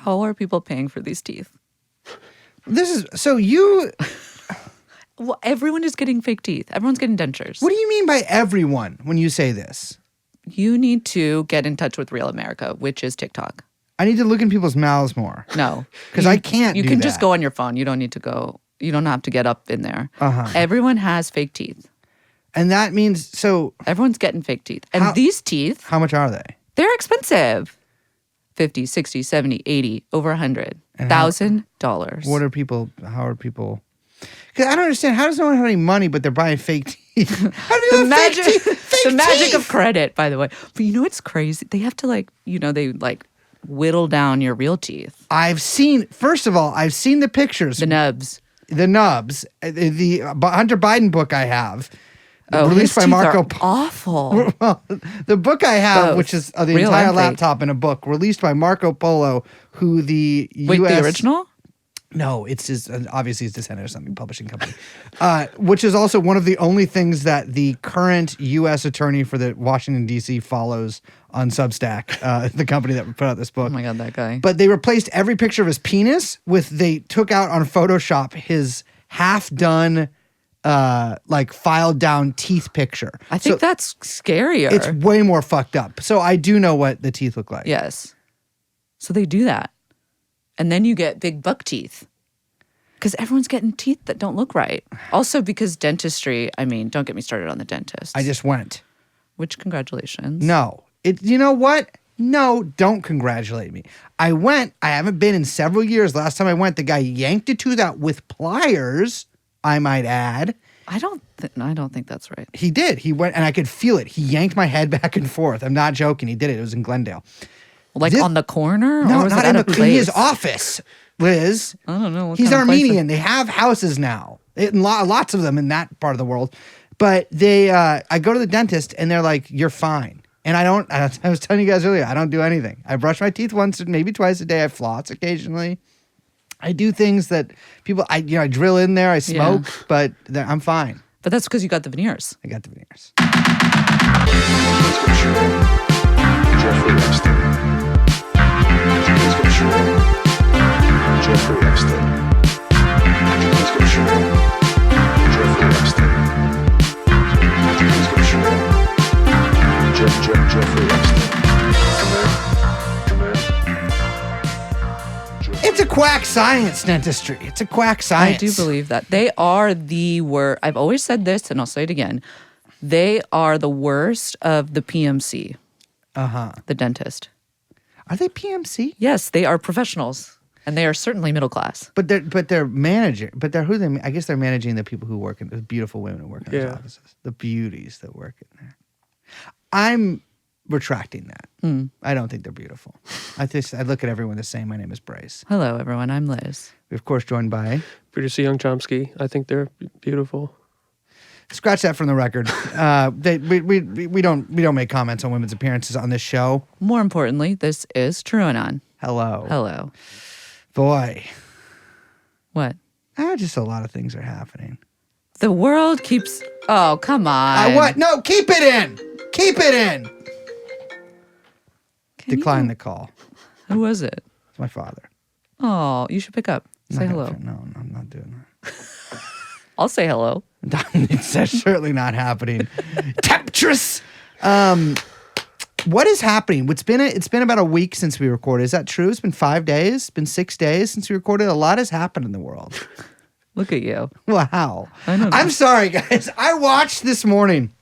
how are people paying for these teeth? This is so you. Well, everyone is getting fake teeth. Everyone's getting dentures. What do you mean by everyone when you say this? You need to get in touch with Real America, which is TikTok. I need to look in people's mouths more. No. Because I can't You do can that. just go on your phone. You don't need to go. You don't have to get up in there. Everyone has fake teeth. And that means, so... Everyone's getting fake teeth. And these teeth... How much are they? They're expensive. 50, 60, 70, 80, over $100,000. What are people... How are people... Because I don't understand. How does no one have any money but they're buying fake teeth? How do you have fake teeth? The magic of credit, by the way. But you know what's crazy? They have to they whittle down your real teeth. First of all, I've seen the pictures. The nubs. The Hunter Biden book I have. Released by Marco Polo. Awful. Well, the book I have, Both. which is the Real entire and fake. laptop in a book, released by Marco Polo, who the Wait, U.S. the original? No, it's his, obviously his descendant or something, publishing company, which is also one of the only things that the current U.S. attorney for the Washington, D.C. follows on Substack, the company that put out this book. Oh my God, that guy. But they replaced every picture of his penis they took out on Photoshop his half-done, filed down teeth picture. I think that's scarier. It's way more fucked up. So I do know what the teeth look like. Yes. So they do that. And then you get big buck teeth. Because everyone's getting teeth that don't look right. Also because dentistry, don't get me started on the dentist. I just went. Which, congratulations. No. You know what? No, don't congratulate me. I went. I haven't been in several years. Last time I went, the guy yanked a tooth out with pliers, I might add. I don't think that's right. He did. He went, and I could feel it. He yanked my head back and forth. I'm not joking. He did it. It was in Glendale. On the corner? No, or was not it in at a in place? his office, Liz. I don't know. He's Armenian. They have houses now. Lots of them in that part of the world. But I go to the dentist, and they're like, "You're fine." And I was telling you guys earlier, I don't do anything. I brush my teeth once, maybe twice a day. I floss occasionally. I do things that people, I drill in there. I smoke, but I'm fine. But that's because you got the veneers. I got the veneers. Jeffrey Epstein. Jeffrey Epstein. Jeffrey Epstein. Jeffrey Epstein. Come in. It's a quack science, dentistry. It's a quack science. I do believe that. They are the worst. I've always said this, and I'll say it again. They are the worst of the PMC. The dentist. Are they PMC? Yes, they are professionals, and they are certainly middle class. But they're managing. But they're I guess they're managing the people who work in the beautiful women who work in those offices, the beauties that work in there. I'm retracting that. I don't think they're beautiful. I look at everyone the same. My name is Bryce. Hello, everyone. I'm Liz. We're of course joined by Producer Young Chomsky. I think they're beautiful. Scratch that from the record. We don't make comments on women's appearances on this show. More importantly, this is TrueAnon. Hello. Hello. Boy. What? Just a lot of things are happening. The world keeps... Oh, come on. What? No, keep it in. Keep it in. Decline the call. Who was it? It's my father. Oh, you should pick up. Say hello. No, I'm not doing that. I'll say hello. It's certainly not happening. Temptress. What is happening? It's been about a week since we recorded. Is that true? It's been 5 days. It's been 6 days since we recorded. A lot has happened in the world. Look at you. Wow. I know. I'm sorry, guys. I watched this morning.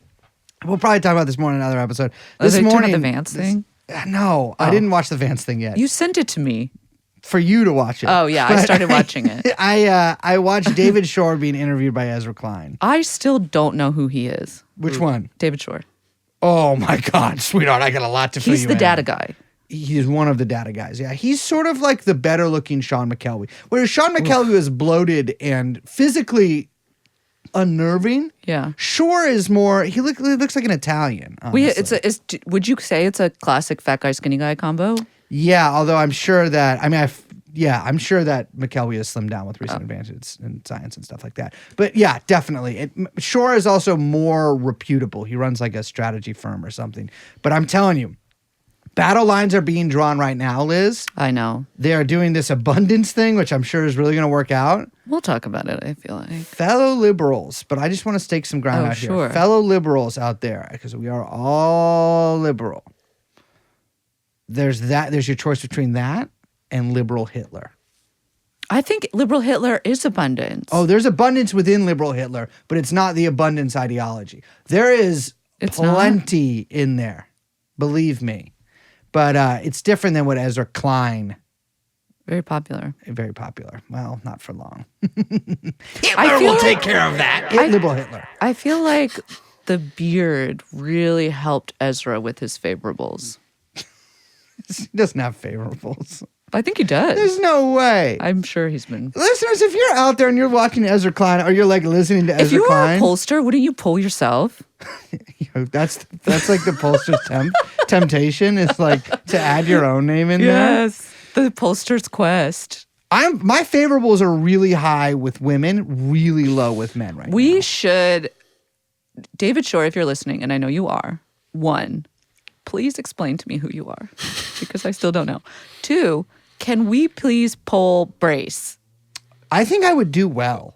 We'll probably talk about this more in another episode. This morning, the Vance thing? No, I didn't watch the Vance thing yet. You sent it to me. For you to watch it. Oh, yeah. I started watching it. I watched David Shore being interviewed by Ezra Klein. I still don't know who he is. Which one? David Shore. Oh, my God, sweetheart. I got a lot to fill you in. He's the data guy. He's one of the data guys. Yeah, he's sort of like the better-looking Sean McKelvey. Whereas Sean McKelvey is bloated and physically unnerving. Yeah. Shore is more... He looks like an Italian, honestly. Would you say it's a classic fat guy, skinny guy combo? Yeah, although I'm sure that... I'm sure that McKelvey has slimmed down with recent advances in science and stuff like that. But yeah, definitely. Shore is also more reputable. He runs like a strategy firm or something. But I'm telling you, Battle lines are being drawn right now, Liz. I know. They are doing this abundance thing, which I'm sure is really going to work out. We'll talk about it, I feel like. Fellow liberals, but I just want to stake some ground out sure. here. Fellow liberals out there, because we are all liberal. There's your choice between that and liberal Hitler. I think liberal Hitler is abundance. Oh, there's abundance within liberal Hitler, but it's not the abundance ideology. There is plenty in there, believe me. But it's different than what Ezra Klein. Very popular. Very popular. Well, not for long. Hitler will take care of that. Liberal Hitler. I feel like the beard really helped Ezra with his favorables. He doesn't have favorables. I think he does. There's no way. I'm sure he's been. Listeners, if you're out there and you're watching Ezra Klein, or you're like listening to Ezra If you Klein, were a pollster, wouldn't you poll yourself? that's like the pollster's temptation is like to add your own name in there. Yes, the pollster's quest. My favorables are really high with women, really low with men right now. We should, David Shore, if you're listening, and I know you are. 1, please explain to me who you are, because I still don't know. 2, can we please poll Brace? I think I would do well.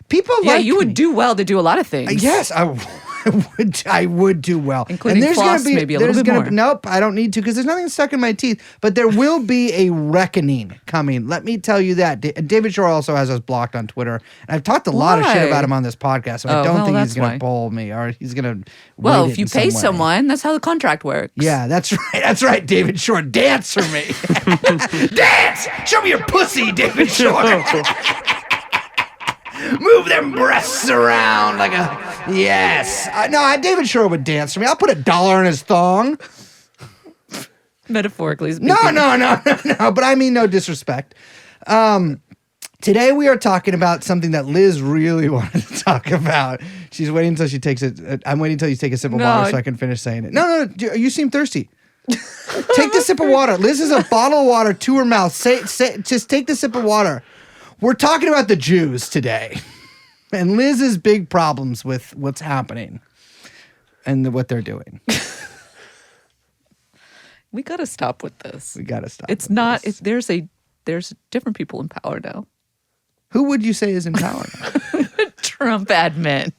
People like you would do well to do a lot of things. Yes, I would do well. Including floss maybe a little bit more. Nope, I don't need to because there's nothing stuck in my teeth. But there will be a reckoning coming. Let me tell you that. David Shore also has us blocked on Twitter. And I've talked a lot of shit about him on this podcast, so I don't think he's going to poll me or he's going to Well, if you pay someone, that's how the contract works. Yeah, that's right. That's right, David Shore. Dance for me. Dance! Show me your pussy, David Shore. Move them breasts around like a... Yes. David Shore would dance for me. I'll put $1 in his thong. Metaphorically speaking. No. But I mean no disrespect. Today we are talking about something that Liz really wanted to talk about. She's waiting until she takes it. I'm waiting until you take a sip of water so I can finish saying it. No. You seem thirsty. Take the sip of water. Liz has a bottle of water to her mouth. Just take the sip of water. We're talking about the Jews today and Liz's big problems with what's happening and what they're doing. We got to stop with this. We got to stop. It's not, there's different people in power now. Who would you say is in power now? Trump admin.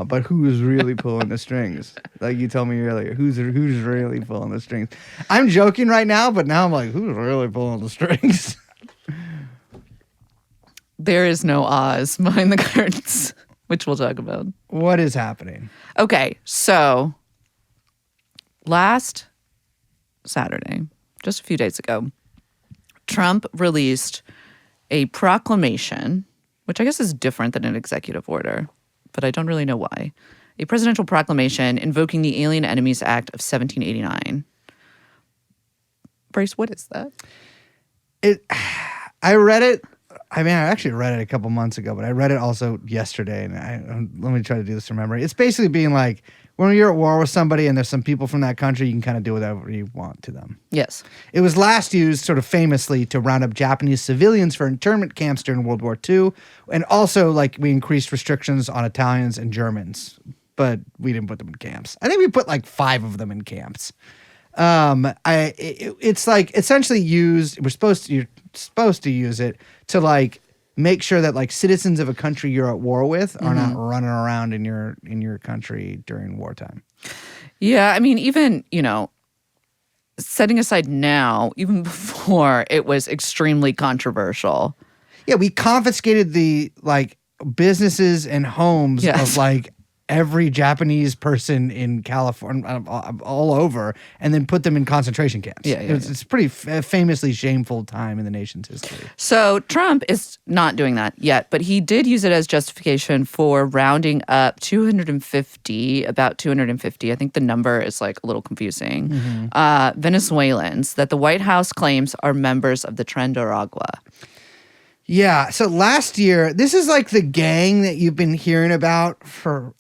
But who is really pulling the strings? Like you told me earlier, who's really pulling the strings? I'm joking right now, but now I'm like, who's really pulling the strings? There is no Oz behind the curtains, which we'll talk about. What is happening? Okay, so last Saturday, just a few days ago, Trump released a proclamation, which I guess is different than an executive order, but I don't really know why. A presidential proclamation invoking the Alien Enemies Act of 1789. Brace, what is that? I read it. I mean, I actually read it a couple months ago, but I read it also yesterday. And let me try to do this from memory. It's basically being like, when you're at war with somebody and there's some people from that country, you can kind of do whatever you want to them. Yes. It was last used sort of famously to round up Japanese civilians for internment camps during World War II. And also, like, we increased restrictions on Italians and Germans, but we didn't put them in camps. I think we put like 5 of them in camps. It's like essentially you're supposed to use it to like make sure that like citizens of a country you're at war with are not running around in your country during wartime. Yeah, I mean, even, setting aside now, even before it was extremely controversial. Yeah, we confiscated the like businesses and homes of like every Japanese person in California, all over, and then put them in concentration camps. It's pretty famously shameful time in the nation's history. So Trump is not doing that yet, but he did use it as justification for rounding up about 250. I think the number is like a little confusing. Venezuelans that the White House claims are members of the Tren de Aragua. Yeah, so last year, this is like the gang that you've been hearing about for,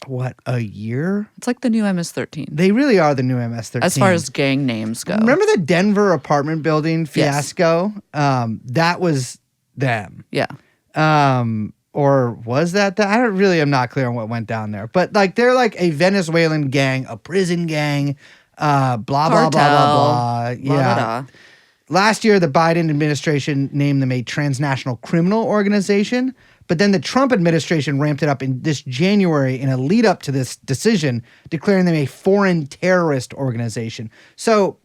a year? It's like the new MS-13. They really are the new MS-13. As far as gang names go. Remember the Denver apartment building fiasco? Yes. That was them. Yeah. Or was that? I'm not clear on what went down there. But like they're like a Venezuelan gang, a prison gang. blah, blah, blah, blah, Cartel. blah. Yeah. Blah, blah, blah. Last year, the Biden administration named them a transnational criminal organization, but then the Trump administration ramped it up in this January in a lead up to this decision, declaring them a foreign terrorist organization. So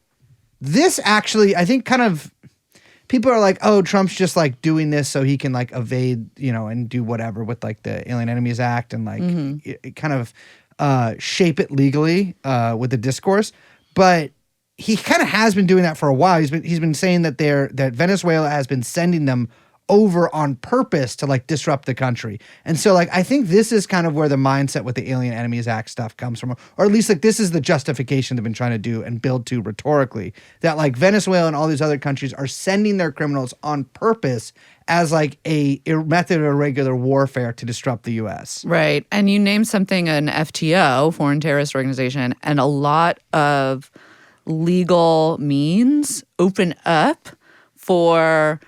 this actually, I think, kind of people are like, oh, Trump's just like doing this so he can like evade, and do whatever with like the Alien Enemies Act and like it kind of shape it legally with the discourse. But he kind of has been doing that for a while. He's been saying that that Venezuela has been sending them over on purpose to like disrupt the country. And so like I think this is kind of where the mindset with the Alien Enemies Act stuff comes from, or at least like this is the justification they've been trying to do and build to rhetorically, that like Venezuela and all these other countries are sending their criminals on purpose as like a method of irregular warfare to disrupt the US. Right. And you named something an FTO, foreign terrorist organization, and a lot of legal means open up for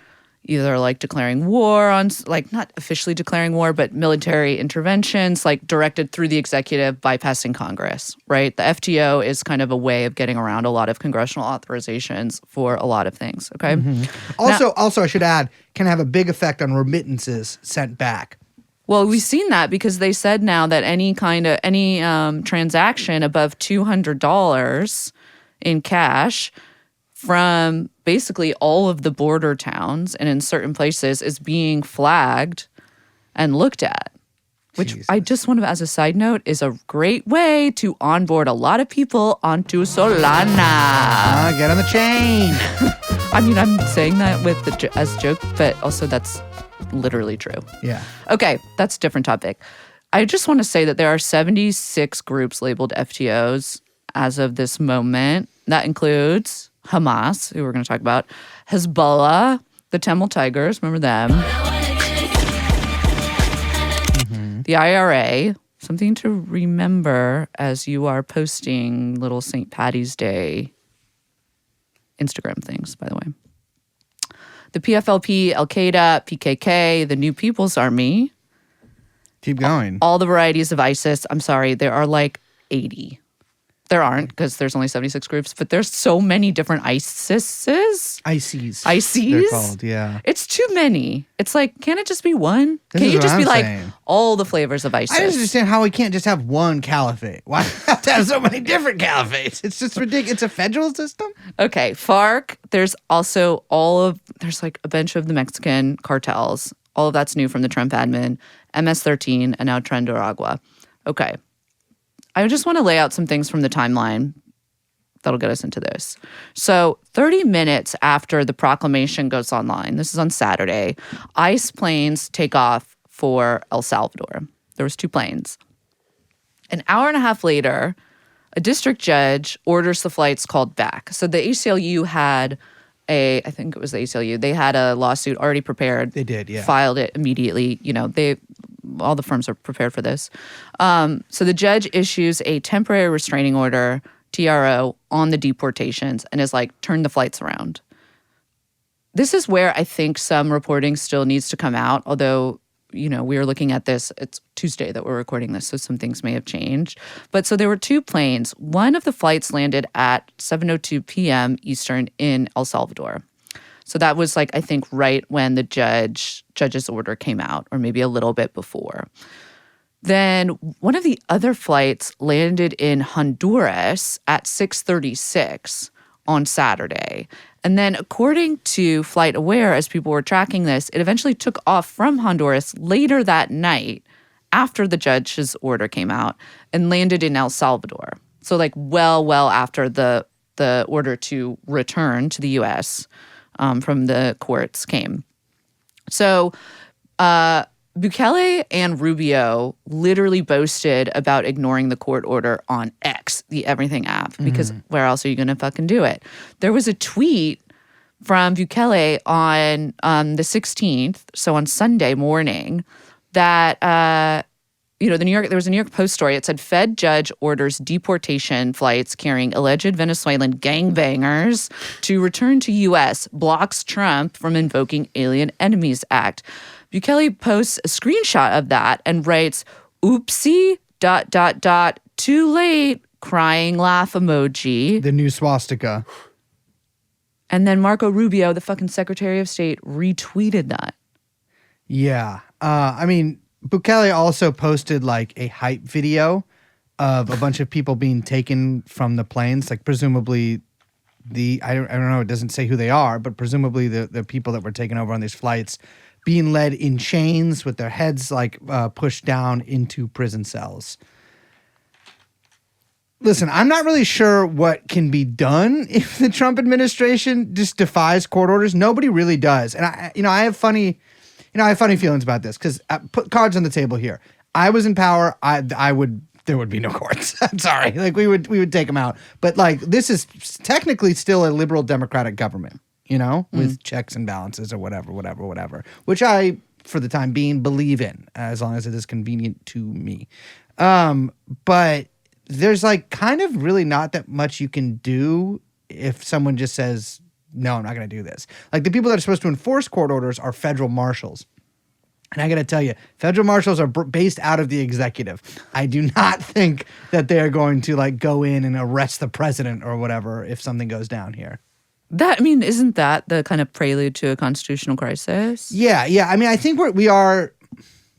either like declaring war on, like not officially declaring war, but military interventions like directed through the executive bypassing Congress, right? The FTO is kind of a way of getting around a lot of congressional authorizations for a lot of things, okay? Also, I should add, can have a big effect on remittances sent back. Well, we've seen that because they said now that any transaction above $200 in cash from basically all of the border towns and in certain places is being flagged and looked at, which I just want to, as a side note, is a great way to onboard a lot of people onto Solana. Get on the chain. I mean, I'm saying that as a joke, but also that's literally true. Yeah. Okay, that's a different topic. I just want to say that there are 76 groups labeled FTOs as of this moment. That includes Hamas, who we're going to talk about, Hezbollah, the Tamil Tigers, remember them? The IRA, something to remember as you are posting little St. Patty's Day Instagram things, by the way. The PFLP, Al-Qaeda, PKK, the New People's Army. Keep going. All the varieties of ISIS. I'm sorry, there are like 80. There aren't because there's only 76 groups, but there's so many different ISISes. ICs. They're called, yeah. It's too many. It's like, can't it just be one? This Can't is you what just I'm be like saying. all the flavors of ISIS? I don't understand how we can't just have one caliphate. Why do we have to have so many different caliphates? It's just ridiculous. It's a federal system? Okay, FARC. There's also there's like a bunch of the Mexican cartels. All of that's new from the Trump admin. MS-13 and now Tren de Aragua. Okay. I just want to lay out some things from the timeline that'll get us into this. So 30 minutes after the proclamation goes online, this is on Saturday, ICE planes take off for El Salvador. There was 2 planes. An hour and a half later, a district judge orders the flights called back. So the ACLU had I think it was the ACLU, they had a lawsuit already prepared. They did, yeah. Filed it immediately. All the firms are prepared for this. So the judge issues a temporary restraining order, TRO, on the deportations and is like, turn the flights around. This is where I think some reporting still needs to come out, although, we are looking at this. It's Tuesday that we're recording this, so some things may have changed. But so there were 2 planes. One of the flights landed at 7:02 p.m. Eastern in El Salvador. So that was like, I think, right when the judge's order came out, or maybe a little bit before. Then one of the other flights landed in Honduras at 6:36 on Saturday. And then according to FlightAware, as people were tracking this, it eventually took off from Honduras later that night after the judge's order came out and landed in El Salvador. So like well after the order to return to the U.S. From the courts came. So Bukele and Rubio literally boasted about ignoring the court order on X, the Everything app, because where else are you going to fucking do it? There was a tweet from Bukele on the 16th, so on Sunday morning, that there was a New York Post story. It said Fed judge orders deportation flights carrying alleged Venezuelan gangbangers to return to U.S., blocks Trump from invoking Alien Enemies Act. Bukele posts a screenshot of that and writes, oopsie, ... too late, crying laugh emoji. The new swastika. And then Marco Rubio, the fucking Secretary of State, retweeted that. Yeah. I mean, Bukele also posted like a hype video of a bunch of people being taken from the planes, like presumably I don't know, it doesn't say who they are, but presumably the people that were taken over on these flights being led in chains with their heads like pushed down into prison cells. Listen, I'm not really sure what can be done if the Trump administration just defies court orders. Nobody really does. And I have funny feelings about this because put cards on the table here. I was in power. There would be no courts. I'm sorry. Like we would take them out. But like this is technically still a liberal democratic government, with checks and balances or whatever, which I, for the time being, believe in as long as it is convenient to me. But there's like kind of really not that much you can do if someone just says, no, I'm not going to do this. Like the people that are supposed to enforce court orders are federal marshals. And I got to tell you, federal marshals are based out of the executive. I do not think that they're going to like go in and arrest the president or whatever if something goes down here. Isn't that the kind of prelude to a constitutional crisis? Yeah. I mean, I think we are.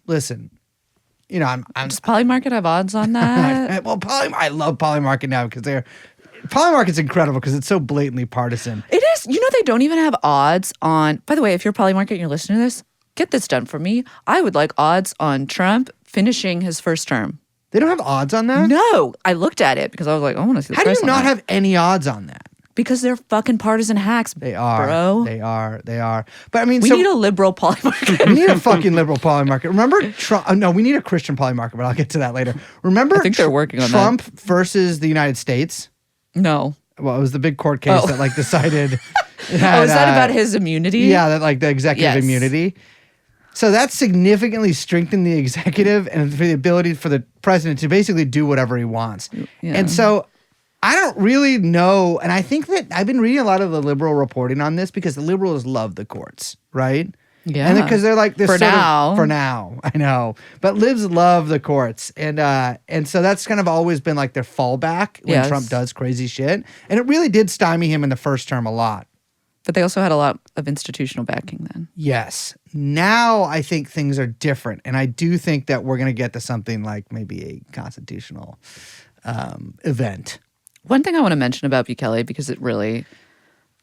Listen, Does Polymarket have odds on that? Well, I love Polymarket now because Polymarket's incredible because it's so blatantly partisan. It is. They don't even have odds on. By the way, if you're Polymarket and you're listening to this, get this done for me. I would like odds on Trump finishing his first term. They don't have odds on that? No, I looked at it because I was like, I want to see the How do price you on not that. have any odds on that? Because they're fucking partisan hacks. They are, bro. They are. But I mean, We need a liberal Polymarket. we need a fucking liberal Polymarket. Remember Trump? No, we need a Christian Polymarket, but I'll get to that later. Remember, I think they're working on Trump versus the United States. No. Well, it was the big court case that like decided. Is that about his immunity? Yeah, that like the executive Yes. immunity. So that significantly strengthened the executive and the ability for the president to basically do whatever he wants. Yeah. And so I don't really know. And I think that I've been reading a lot of the liberal reporting on this because the liberals love the courts, right? Yeah. And because they're like this For now, I know. But libs love the courts. And so that's kind of always been like their fallback when Yes. Trump does crazy shit. And it really did stymie him in the first term a lot. But they also had a lot of institutional backing then. Yes. Now I think things are different. And I do think that we're going to get to something like maybe a constitutional event. One thing I want to mention about Bukele, because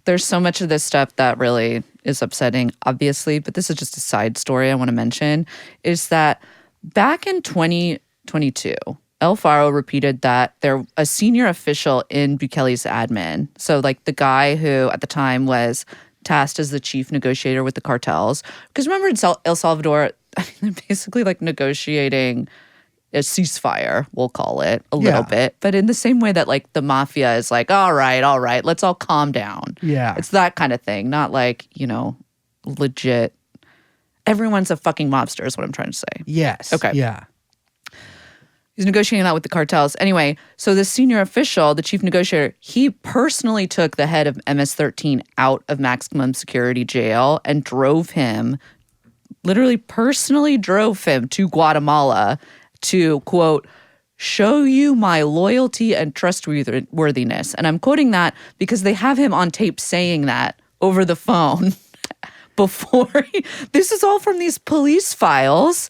there's so much of this stuff that really is upsetting, obviously, but this is just a side story I want to mention, is that back in 2022, El Faro repeated that a senior official in Bukele's admin, so like the guy who at the time was tasked as the chief negotiator with the cartels, because remember in El Salvador, they're basically like negotiating a ceasefire, we'll call it a little bit, but in the same way that like the mafia is like, all right, let's all calm down. Yeah. It's that kind of thing, not like, legit. Everyone's a fucking mobster is what I'm trying to say. Yes. Okay. Yeah. He's negotiating that with the cartels. Anyway, so the senior official, the chief negotiator, he personally took the head of MS-13 out of maximum security jail and literally personally drove him to Guatemala to, quote, show you my loyalty and trustworthiness. And I'm quoting that because they have him on tape saying that over the phone before this is all from these police files.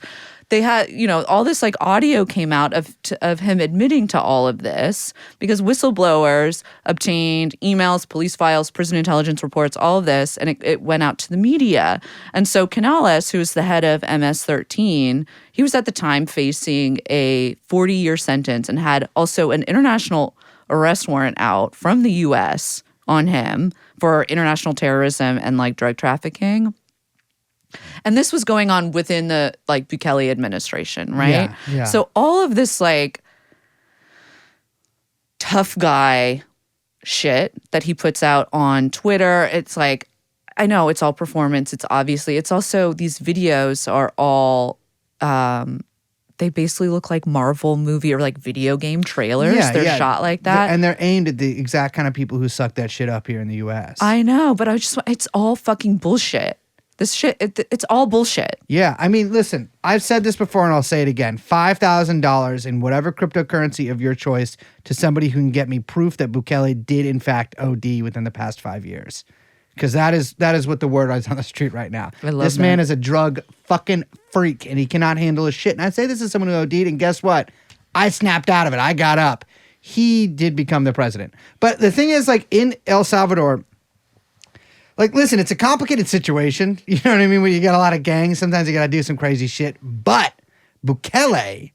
They had, all this like audio came out of him admitting to all of this because whistleblowers obtained emails, police files, prison intelligence reports, all of this, and it went out to the media. And so Canales, who was the head of MS-13, he was at the time facing a 40-year sentence and had also an international arrest warrant out from the U.S. on him for international terrorism and like drug trafficking. And this was going on within the like Bukele administration, right? Yeah. So all of this like tough guy shit that he puts out on Twitter, it's like, I know it's all performance. It's also these videos are all, they basically look like Marvel movie or like video game trailers. They're shot like that. And they're aimed at the exact kind of people who suck that shit up here in the U.S. I know, but it's all fucking bullshit. This shit, it's all bullshit. Yeah, I mean, listen, I've said this before and I'll say it again. $5,000 in whatever cryptocurrency of your choice to somebody who can get me proof that Bukele did in fact OD within the past 5 years. Because that is what the word is on the street right now. I love this that. man is a drug fucking freak and he cannot handle his shit. And I say this is someone who OD'd, and guess what? I snapped out of it. I got up. He did become the president. But the thing is, like, in El Salvador, like, listen, it's a complicated situation. You know what I mean? When you get a lot of gangs, sometimes you got to do some crazy shit. But Bukele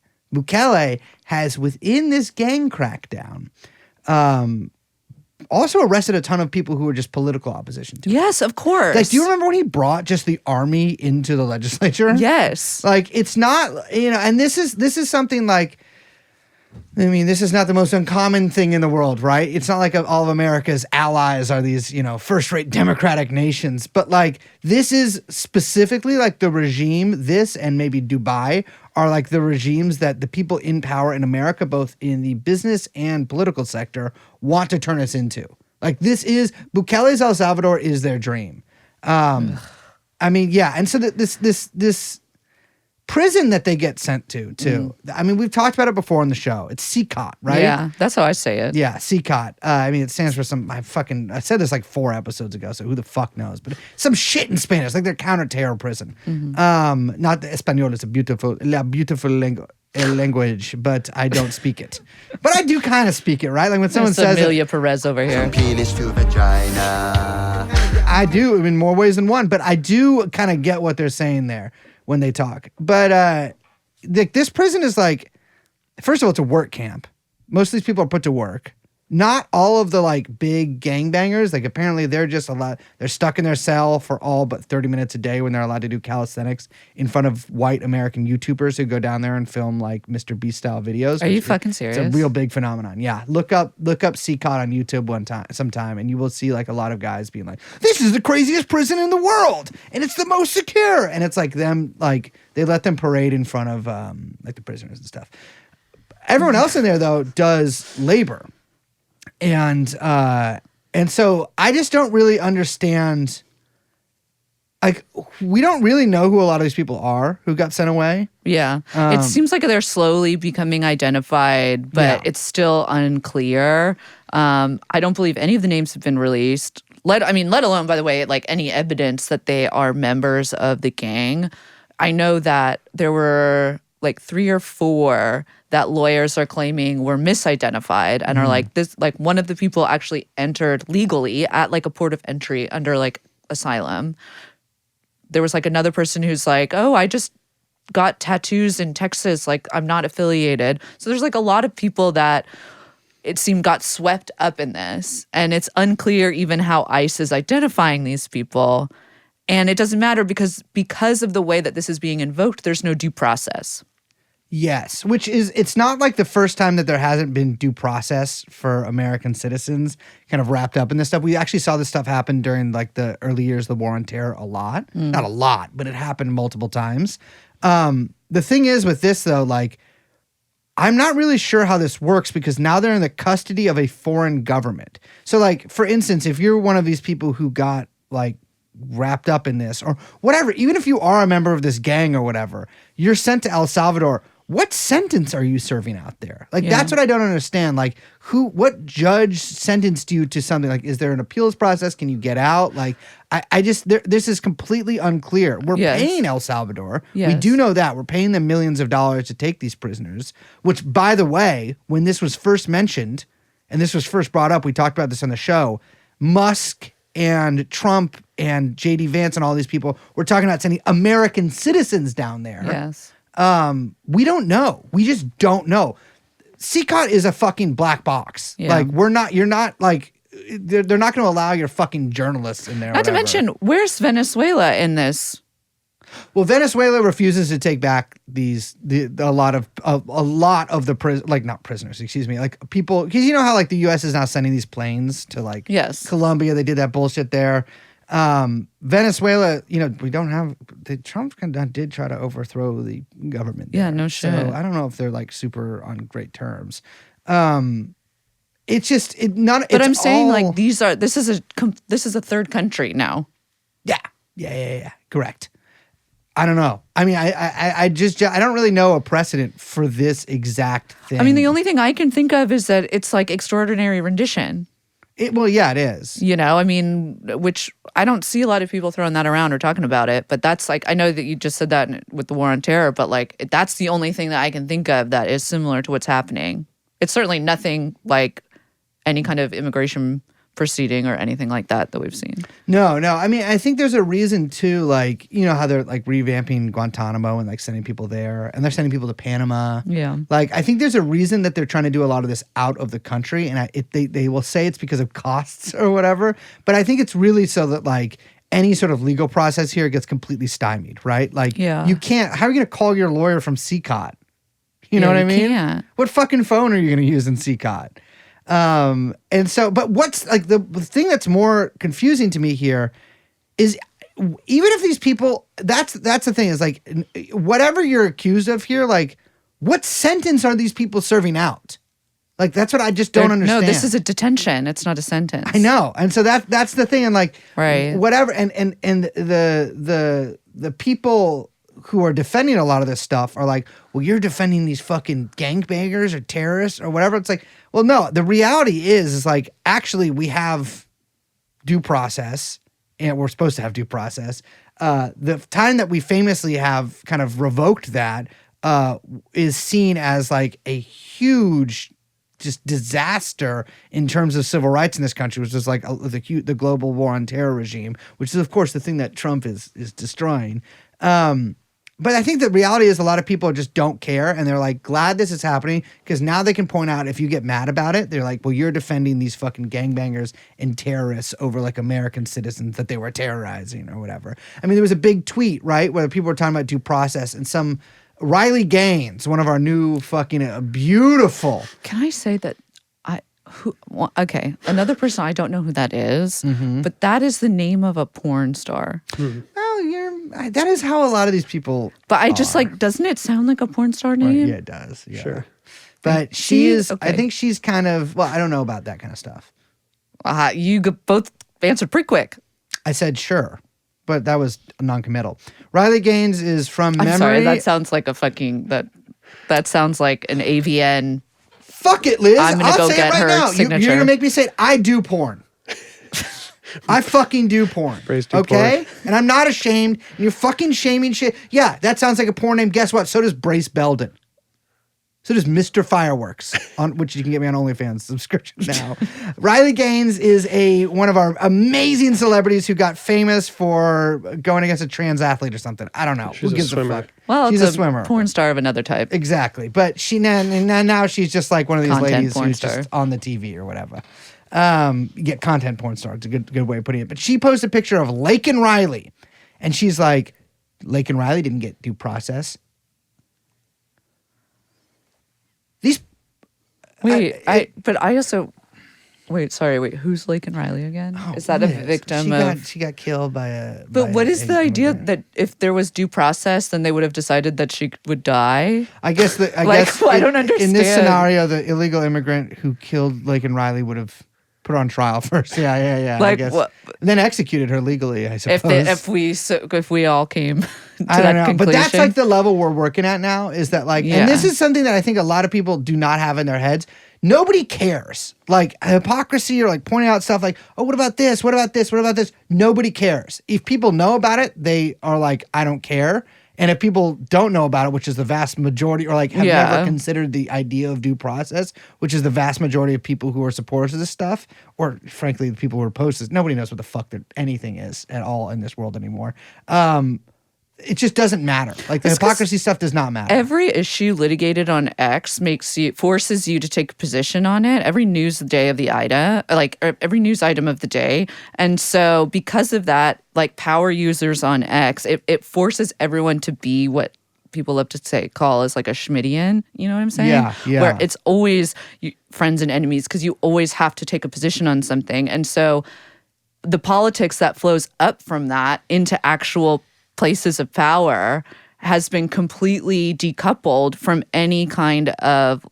has, within this gang crackdown, also arrested a ton of people who were just political opposition to him. Yes, of course. Like, do you remember when he brought just the army into the legislature? Yes. Like, it's not, you know, and this is something like, I mean, this is not the most uncommon thing in the world, right? It's not like all of America's allies are these, you know, first-rate democratic nations. But, like, this is specifically, like, the regime, this and maybe Dubai, are, like, the regimes that the people in power in America, both in the business and political sector, want to turn us into. Like, this is, Bukele's El Salvador is their dream. I mean, yeah. And so this prison that they get sent to, too. I mean, we've talked about it before on the show. It's CCOT, right? Yeah, that's how I say it. Yeah, CCOT. I mean, it stands for some, I said this like 4 episodes ago, so who the fuck knows? But some shit in Spanish, like their counter-terror prison. Not the Espanol, it's a beautiful language, but I don't speak it. But I do kind of speak it, right? Like when someone says Amelia Perez over here. Penis to vagina. I do in more ways than one, but I do kind of get what they're saying there when they talk. But this prison is like, first of all, it's a work camp. Most of these people are put to work. Not all of the like big gangbangers. Like apparently they're just they're stuck in their cell for all but 30 minutes a day when they're allowed to do calisthenics in front of white American YouTubers who go down there and film like Mr. Beast style videos. Are you fucking serious? It's a real big phenomenon. Yeah. Look up CCOT on YouTube sometime and you will see like a lot of guys being like, this is the craziest prison in the world and it's the most secure. And it's like them, like they let them parade in front of like the prisoners and stuff. Everyone else in there though does labor. And so I just don't really understand. Like, we don't really know who a lot of these people are who got sent away. Yeah. It seems like they're slowly becoming identified, but Yeah. it's still unclear. I don't believe any of the names have been released. Let alone, by the way, like any evidence that they are members of the gang. I know that there were like 3 or 4 that lawyers are claiming were misidentified and are like this, like one of the people actually entered legally at like a port of entry under like asylum. There was like another person who's like, oh, I just got tattoos in Texas. Like I'm not affiliated. So there's like a lot of people that it seemed got swept up in this. And it's unclear even how ICE is identifying these people. And it doesn't matter because of the way that this is being invoked, there's no due process. Yes, which is, it's not like the first time that there hasn't been due process for American citizens kind of wrapped up in this stuff. We actually saw this stuff happen during like the early years of the War on Terror a lot. Not a lot, but it happened multiple times. The thing is with this though, like, I'm not really sure how this works because now they're in the custody of a foreign government. So like, for instance, if you're one of these people who got like wrapped up in this or whatever, even if you are a member of this gang or whatever, you're sent to El Salvador. What sentence are you serving out there? Like, that's what I don't understand. Like, what judge sentenced you to something? Like, is there an appeals process? Can you get out? Like, this is completely unclear. We're paying El Salvador. Yes. We do know that. We're paying them millions of dollars to take these prisoners, which, by the way, when this was first mentioned and this was first brought up, we talked about this on the show, Musk and Trump and J.D. Vance and all these people were talking about sending American citizens down there. Yes. We don't know. We just don't know. CCOT is a fucking black box. Yeah. Like you're not like, they're not going to allow your fucking journalists in there. Not to mention, where's Venezuela in this? Well, Venezuela refuses to take back a lot of not prisoners, excuse me, like people, because you know how like the U.S. is now sending these planes to like Colombia. They did that bullshit there. Venezuela, you know, Trump did try to overthrow the government there. Yeah, no shit. So I don't know if they're like super on great terms. It's just But I'm saying like this is a third country now. Yeah. Yeah. Correct. I don't know. I mean, I don't really know a precedent for this exact thing. I mean, the only thing I can think of is that it's like extraordinary rendition. It is. You know, I mean, which I don't see a lot of people throwing that around or talking about it. But that's like, I know that you just said that with the war on terror, but like, that's the only thing that I can think of that is similar to what's happening. It's certainly nothing like any kind of immigration proceeding or anything like that we've seen. No. I mean, I think there's a reason too, like, you know how they're like revamping Guantanamo and like sending people there and they're sending people to Panama. Yeah. Like, I think there's a reason that they're trying to do a lot of this out of the country. And they will say it's because of costs or whatever. But I think it's really so that like any sort of legal process here gets completely stymied, right? Like, you can't, how are you going to call your lawyer from CCOT? You know what I mean? Can't. What fucking phone are you going to use in CCOT? And so, but what's like the thing that's more confusing to me here is even if these people, that's the thing is like, whatever you're accused of here, like what sentence are these people serving out? Like, that's what I just don't understand. No, this is a detention. It's not a sentence. I know. And so that's the thing. And like, right. Whatever. And the people who are defending a lot of this stuff are like, well, you're defending these fucking gangbangers or terrorists or whatever. It's like, well, no, the reality is like, actually we have due process and we're supposed to have due process. The time that we famously have kind of revoked that is seen as like a huge just disaster in terms of civil rights in this country, which is like the global war on terror regime, which is of course the thing that Trump is destroying. But I think the reality is a lot of people just don't care and they're like glad this is happening because now they can point out if you get mad about it, they're like, well, you're defending these fucking gangbangers and terrorists over like American citizens that they were terrorizing or whatever. I mean, there was a big tweet, right, where people were talking about due process and some Riley Gaines, one of our new fucking beautiful. Can I say that okay, another person, I don't know who that is, but that is the name of a porn star. Well, that is how a lot of these people But I just like, doesn't it sound like a porn star name? Right, yeah, it does. Yeah. Sure. But she is, okay. I think she's kind of, well, I don't know about that kind of stuff. You both answered pretty quick. I said sure, but that was non-committal. Riley Gaines is from memory. I'm sorry, that sounds like a fucking, that sounds like an AVN. Fuck it, Liz. I'm gonna I'll go say get it right her now. signature. You're going to make me say it. I do porn. I fucking do porn. Okay? And I'm not ashamed. And you're fucking shaming shit. Yeah, that sounds like a porn name. Guess what? So does Brace Belden. So does Mr. Fireworks, on which you can get me on OnlyFans subscription now. Riley Gaines is one of our amazing celebrities who got famous for going against a trans athlete or something. I don't know. She's Who gives a swimmer. a fuck? Well, She's it's a swimmer. Porn star of another type. Exactly. But now she's just like one of these Content ladies porn who's star. just on the TV or whatever. Get content porn star. It's a good way of putting it. But she posted a picture of Laken Riley. And she's like, Laken Riley didn't get due process. These Wait, who's Laken Riley again? Is that Liz, a victim she got killed by a But by what a is the idea immigrant. that if there was due process, then they would have decided that she would die? I guess I don't in this understand. scenario the illegal immigrant who killed Laken Riley would have put her on trial first. Yeah. I Like, guess. what- Then executed her legally, I suppose. If we all came to I that don't know, conclusion. but that's like the level we're working at now. Is that like, Yeah. and this is something that I think a lot of people do not have in their heads. Nobody cares. Like hypocrisy or like pointing out stuff like, oh, what about this? What about this? What about this? Nobody cares. If people know about it, they are like, I don't care. And if people don't know about it, which is the vast majority, or like have never considered the idea of due process, which is the vast majority of people who are supporters of this stuff, or frankly, the people who are opposed to this, nobody knows what the fuck that anything is at all in this world anymore. It just doesn't matter. Like the hypocrisy stuff does not matter. Every issue litigated on X forces you to take a position on it. Every news item of the day. And so because of that, like power users on X, it forces everyone to be what people love to call as like a Schmittian. You know what I'm saying? Yeah. Where it's always friends and enemies because you always have to take a position on something. And so the politics that flows up from that into actual places of power has been completely decoupled from any kind of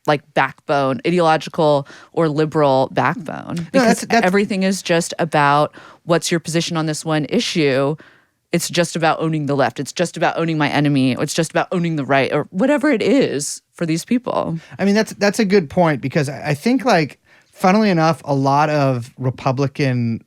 like backbone, ideological or liberal backbone. Because that's everything is just about what's your position on this one issue. It's just about owning the left. It's just about owning my enemy. Or it's just about owning the right, or whatever it is for these people. I mean, that's a good point, because I think, like, funnily enough, a lot of Republican,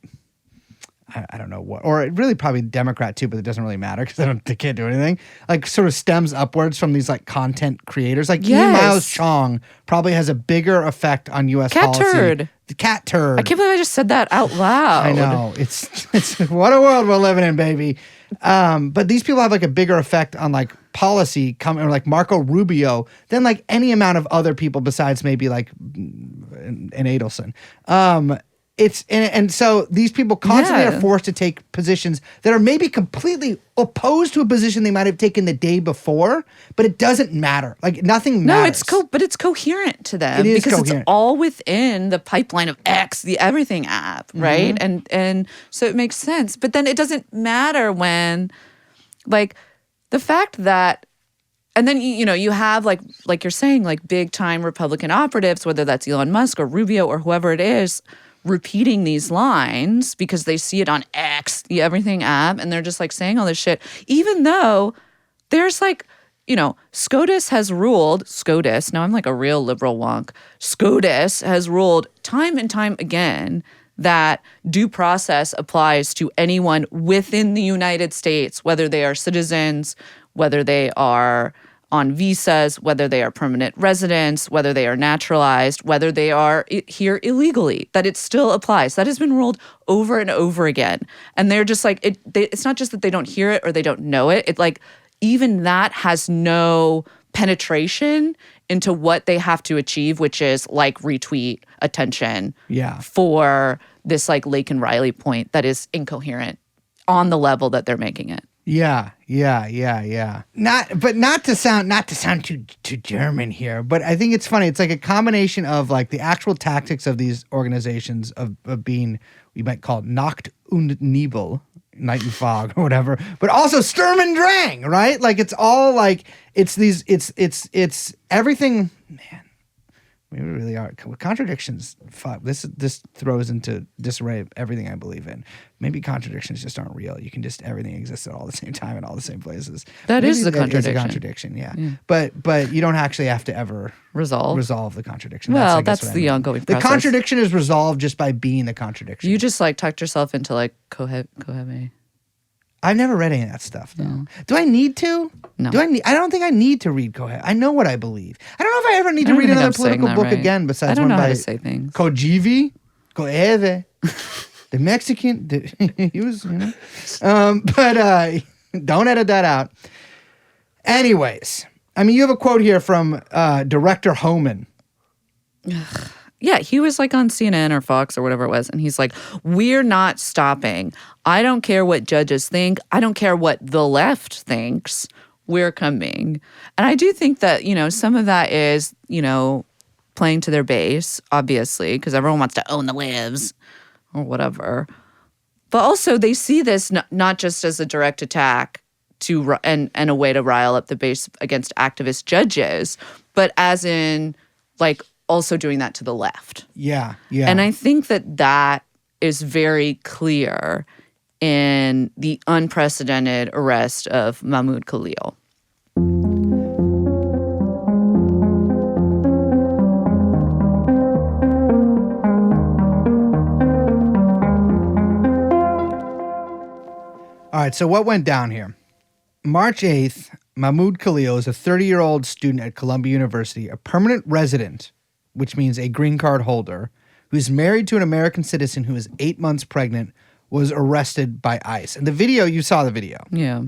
I don't know what, or really probably Democrat too, but it doesn't really matter because they can't do anything. Like, sort of stems upwards from these like content creators. Like Yes. Miles Chong probably has a bigger effect on U.S. Cat policy. turd. The cat turd. I can't believe I just said that out loud. I know. It's what a world we're living in, baby. But these people have like a bigger effect on like policy, or like Marco Rubio, than like any amount of other people besides maybe like an Adelson. And so these people constantly Yeah. are forced to take positions that are maybe completely opposed to a position they might have taken the day before, but it doesn't matter. Like, nothing No, matters. but it's coherent to them It is because coherent. it's all within the pipeline of X, the everything app, right? And so it makes sense. But then it doesn't matter when, like, the fact that, and then you have like you're saying, like, big time Republican operatives, whether that's Elon Musk or Rubio or whoever it is, repeating these lines because they see it on X, the everything app, and they're just like saying all this shit, even though there's like, SCOTUS has ruled, now I'm like a real liberal wonk, SCOTUS has ruled time and time again that due process applies to anyone within the United States, whether they are citizens, whether they are on visas, whether they are permanent residents, whether they are naturalized, whether they are here illegally, that it still applies. That has been ruled over and over again. And they're just like, it's not just that they don't hear it or they don't know it. It like, even that has no penetration into what they have to achieve, which is like retweet attention for this like Lake and Riley point that is incoherent on the level that they're making it. Yeah. Not to sound too German here, but I think it's funny. It's like a combination of like the actual tactics of these organizations of being, we might call it Nacht und Nebel, night and fog or whatever, but also Sturm und Drang, right? Like, it's all like, it's everything, man. We really are. Contradictions, fuck. This throws into disarray of everything I believe in. Maybe contradictions just aren't real. You can just, everything exists at all the same time in all the same places. That Maybe is the contradiction. Is a contradiction, yeah. But you don't actually have to ever resolve the contradiction. Well, I guess, that's what I the mean. ongoing The process. contradiction is resolved just by being the contradiction. You just like tucked yourself into like Kohebe. I've never read any of that stuff, though. Do I need to? No. I don't think I need to read Kohebe. I know what I believe. I don't know if I ever need to don't read even think another I'm saying political that book right. again besides I don't one know how by to say things. Kojivi, Kohebe, the Mexican. He was, but don't edit that out. Anyways, I mean, you have a quote here from Director Homan. Yeah, he was like on CNN or Fox or whatever it was, and he's like, "We're not stopping. I don't care what judges think. I don't care what the left thinks. We're coming." And I do think that, some of that is, playing to their base, obviously, because everyone wants to own the libs or whatever. But also they see this not just as a direct attack and a way to rile up the base against activist judges, but as in like also doing that to the left. Yeah. And I think that is very clear in the unprecedented arrest of Mahmoud Khalil. All right, so what went down here? March 8th, Mahmoud Khalil is a 30-year-old student at Columbia University, a permanent resident, which means a green card holder, who's married to an American citizen who is 8 months pregnant, was arrested by ICE. And the video, you saw the video. Yeah.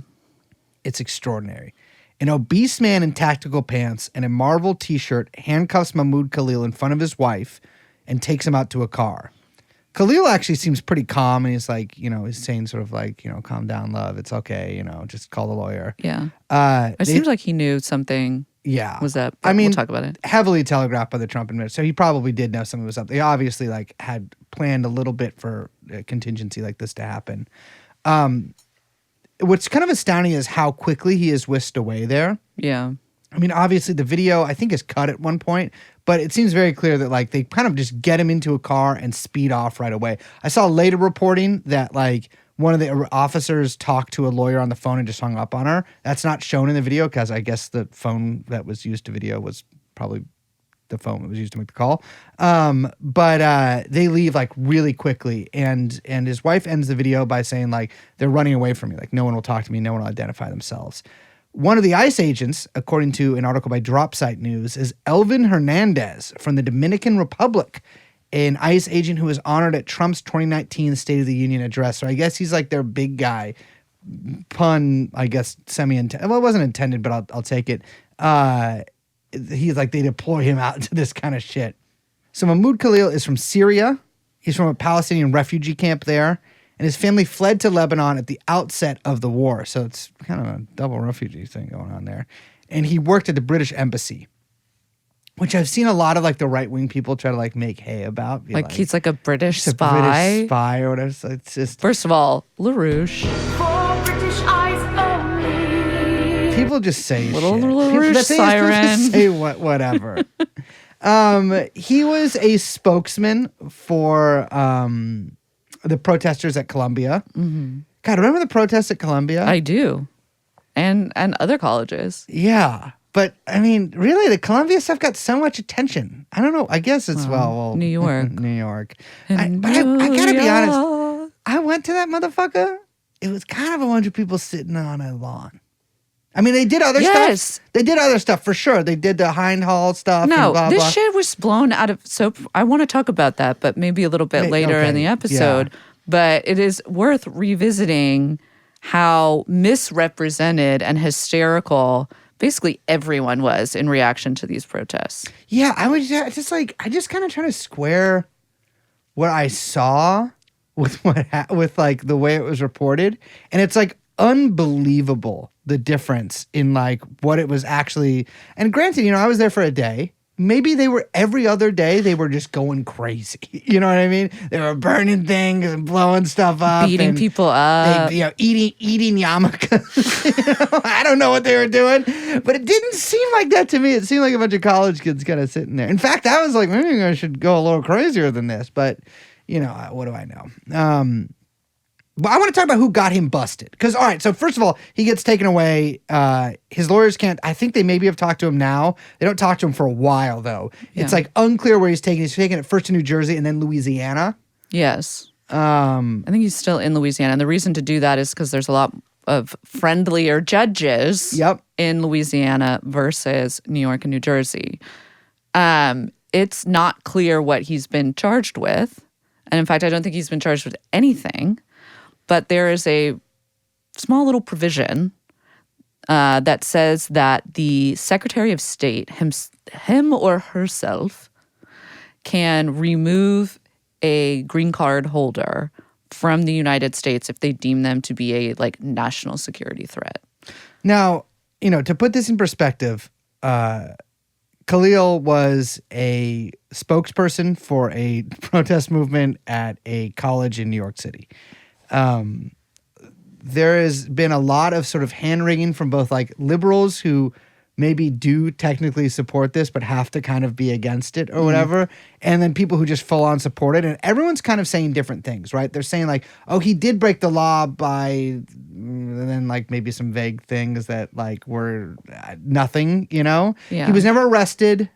It's extraordinary. An obese man in tactical pants and a Marvel t-shirt handcuffs Mahmoud Khalil in front of his wife and takes him out to a car. Khalil actually seems pretty calm, and he's like, he's saying sort of like, calm down, love. It's okay, just call the lawyer. Yeah. It seems like he knew something was up. I mean, we'll talk about it. Heavily telegraphed by the Trump administration. So he probably did know something was up. They obviously like had planned a little bit for a contingency like this to happen. What's kind of astounding is how quickly he is whisked away there. Yeah. I mean, obviously the video I think is cut at one point, but it seems very clear that like they kind of just get him into a car and speed off right away. I saw later reporting that like one of the officers talked to a lawyer on the phone and just hung up on her. That's not shown in the video because I guess the phone that was used to video was probably the phone that was used to make the call. But they leave like really quickly, and his wife ends the video by saying like they're running away from me, like no one will talk to me, no one will identify themselves. One of the ICE agents, according to an article by Dropsite News, is Elvin Hernandez from the Dominican Republic, an ICE agent who was honored at Trump's 2019 State of the Union address. So I guess he's like their big guy. Pun, I guess, semi-intended. Well, it wasn't intended, but I'll take it. He's like, they deploy him out to this kind of shit. So Mahmoud Khalil is from Syria. He's from a Palestinian refugee camp there. And his family fled to Lebanon at the outset of the war. So it's kind of a double refugee thing going on there. And he worked at the British embassy, which I've seen a lot of like the right-wing people try to like make hay about. Like he's like a British he's a spy. British spy or whatever. So it's just... First of all, LaRouche. For British eyes only. People just say Little shit. LaRouche The thing is, people siren. just say whatever. He was a spokesman for the protesters at Columbia. Mm-hmm. God, remember the protests at Columbia? I do. And other colleges. Yeah. But, I mean, really, the Columbia stuff got so much attention. I don't know. I guess it's, well New York. New York. In But I gotta be New honest. York. I went to that motherfucker. It was kind of a bunch of people sitting on a lawn. I mean, they did other Yes. stuff. They did other stuff for sure. They did the Hind Hall stuff. No, and blah, this blah. shit was blown out of soap. I want to talk about that, but maybe a little bit later okay, in the episode. yeah. But it is worth revisiting how misrepresented and hysterical basically everyone was in reaction to these protests. Yeah, I just kind of trying to square what I saw with with like the way it was reported, and it's like unbelievable the difference in like what it was actually. And granted, I was there for a day. Maybe they were every other day. They were just going crazy. You know what I mean? They were burning things and blowing stuff up, Beating and people up. They, eating yarmulkes. I don't know what they were doing, but it didn't seem like that to me. It seemed like a bunch of college kids kind of sitting there. In fact, I was like, maybe I should go a little crazier than this. But what do I know? But I want to talk about who got him busted. Because, all right, so first of all, he gets taken away. His lawyers can't, I think they maybe have talked to him now. They don't talk to him for a while, though. Yeah. It's like unclear where he's taken. He's taken it first to New Jersey and then Louisiana. Yes. I think he's still in Louisiana. And the reason to do that is because there's a lot of friendlier judges in Louisiana versus New York and New Jersey. It's not clear what he's been charged with. And in fact, I don't think he's been charged with anything. But there is a small little provision that says that the Secretary of State, him or herself, can remove a green card holder from the United States if they deem them to be a national security threat. Now, to put this in perspective, Khalil was a spokesperson for a protest movement at a college in New York City. There has been a lot of sort of hand-wringing from both liberals who maybe do technically support this but have to kind of be against it or whatever, and then people who just full on support it. And everyone's kind of saying different things, right? They're saying he did break the law by, and then maybe some vague things that were nothing, Yeah. He was never arrested.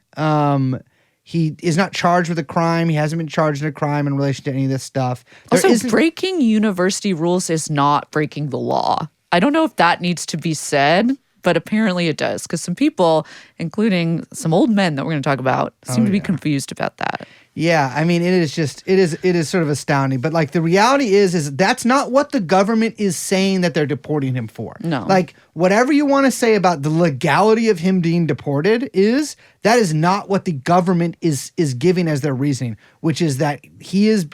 He is not charged with a crime. He hasn't been charged in a crime in relation to any of this stuff. Also, breaking university rules is not breaking the law. I don't know if that needs to be said, but apparently it does, because some people, including some old men that we're going to talk about, seem to be confused about that. Yeah, I mean, it is sort of astounding. But the reality is that's not what the government is saying that they're deporting him for. No. Whatever you want to say about the legality of him being deported that is not what the government is giving as their reasoning, which is that his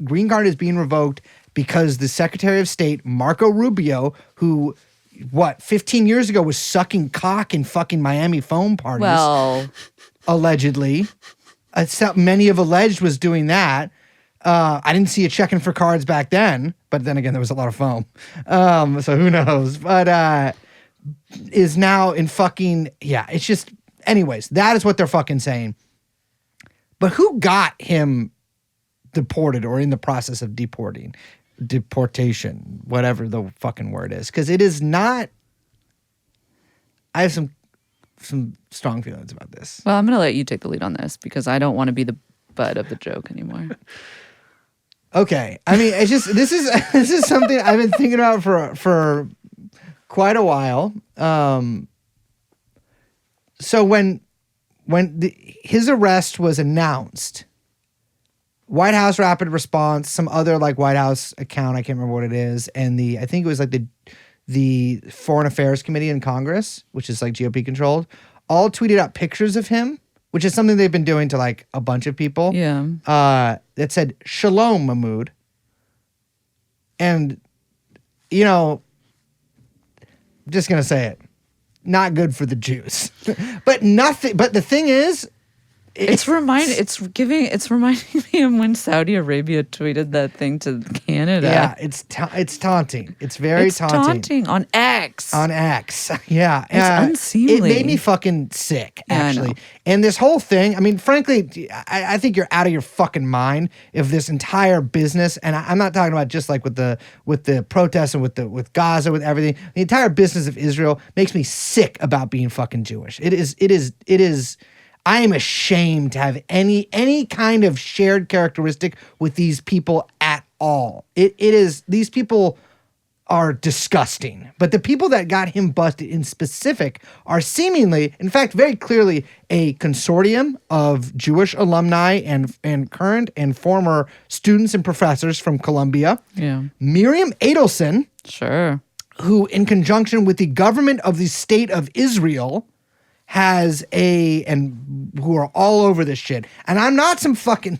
green card is being revoked because the Secretary of State, Marco Rubio, who 15 years ago was sucking cock in fucking Miami foam parties. Well, allegedly. Many have alleged was doing that. I didn't see you checking for cards back then, but then again, there was a lot of foam. So who knows? But is now in fucking, it's just, anyways, that is what they're fucking saying. But who got him deported or in the process of deportation, whatever the fucking word is? Because it is not, I have some strong feelings about this. Well, I'm going to let you take the lead on this because I don't want to be the butt of the joke anymore. Okay. I mean, it's just, this is something I've been thinking about for quite a while. So when his arrest was announced, White House Rapid Response, some other like White House account, I can't remember what it is, and I think it was like the Foreign Affairs Committee in Congress, which is like GOP controlled, all tweeted out pictures of him, which is something they've been doing to like a bunch of people. Yeah. That said, "Shalom, Mahmoud." And, I'm just going to say it. Not good for the Jews. But the thing is, It's reminding me of when Saudi Arabia tweeted that thing to Canada. Yeah, it's taunting. It's very taunting. On X. On X. Yeah. It's unseemly. It made me fucking sick, Yeah, I actually. know. And this whole thing, I mean, frankly, I think you're out of your fucking mind if this entire business, and I'm not talking about just like with the protests and with Gaza, with everything. The entire business of Israel makes me sick about being fucking Jewish. It is. I am ashamed to have any kind of shared characteristic with these people at all. It is, these people are disgusting. But the people that got him busted in specific are seemingly, in fact, very clearly a consortium of Jewish alumni and current and former students and professors from Columbia. Yeah. Miriam Adelson, Sure. who in conjunction with the government of the state of Israel and who are all over this shit. And I'm not some fucking,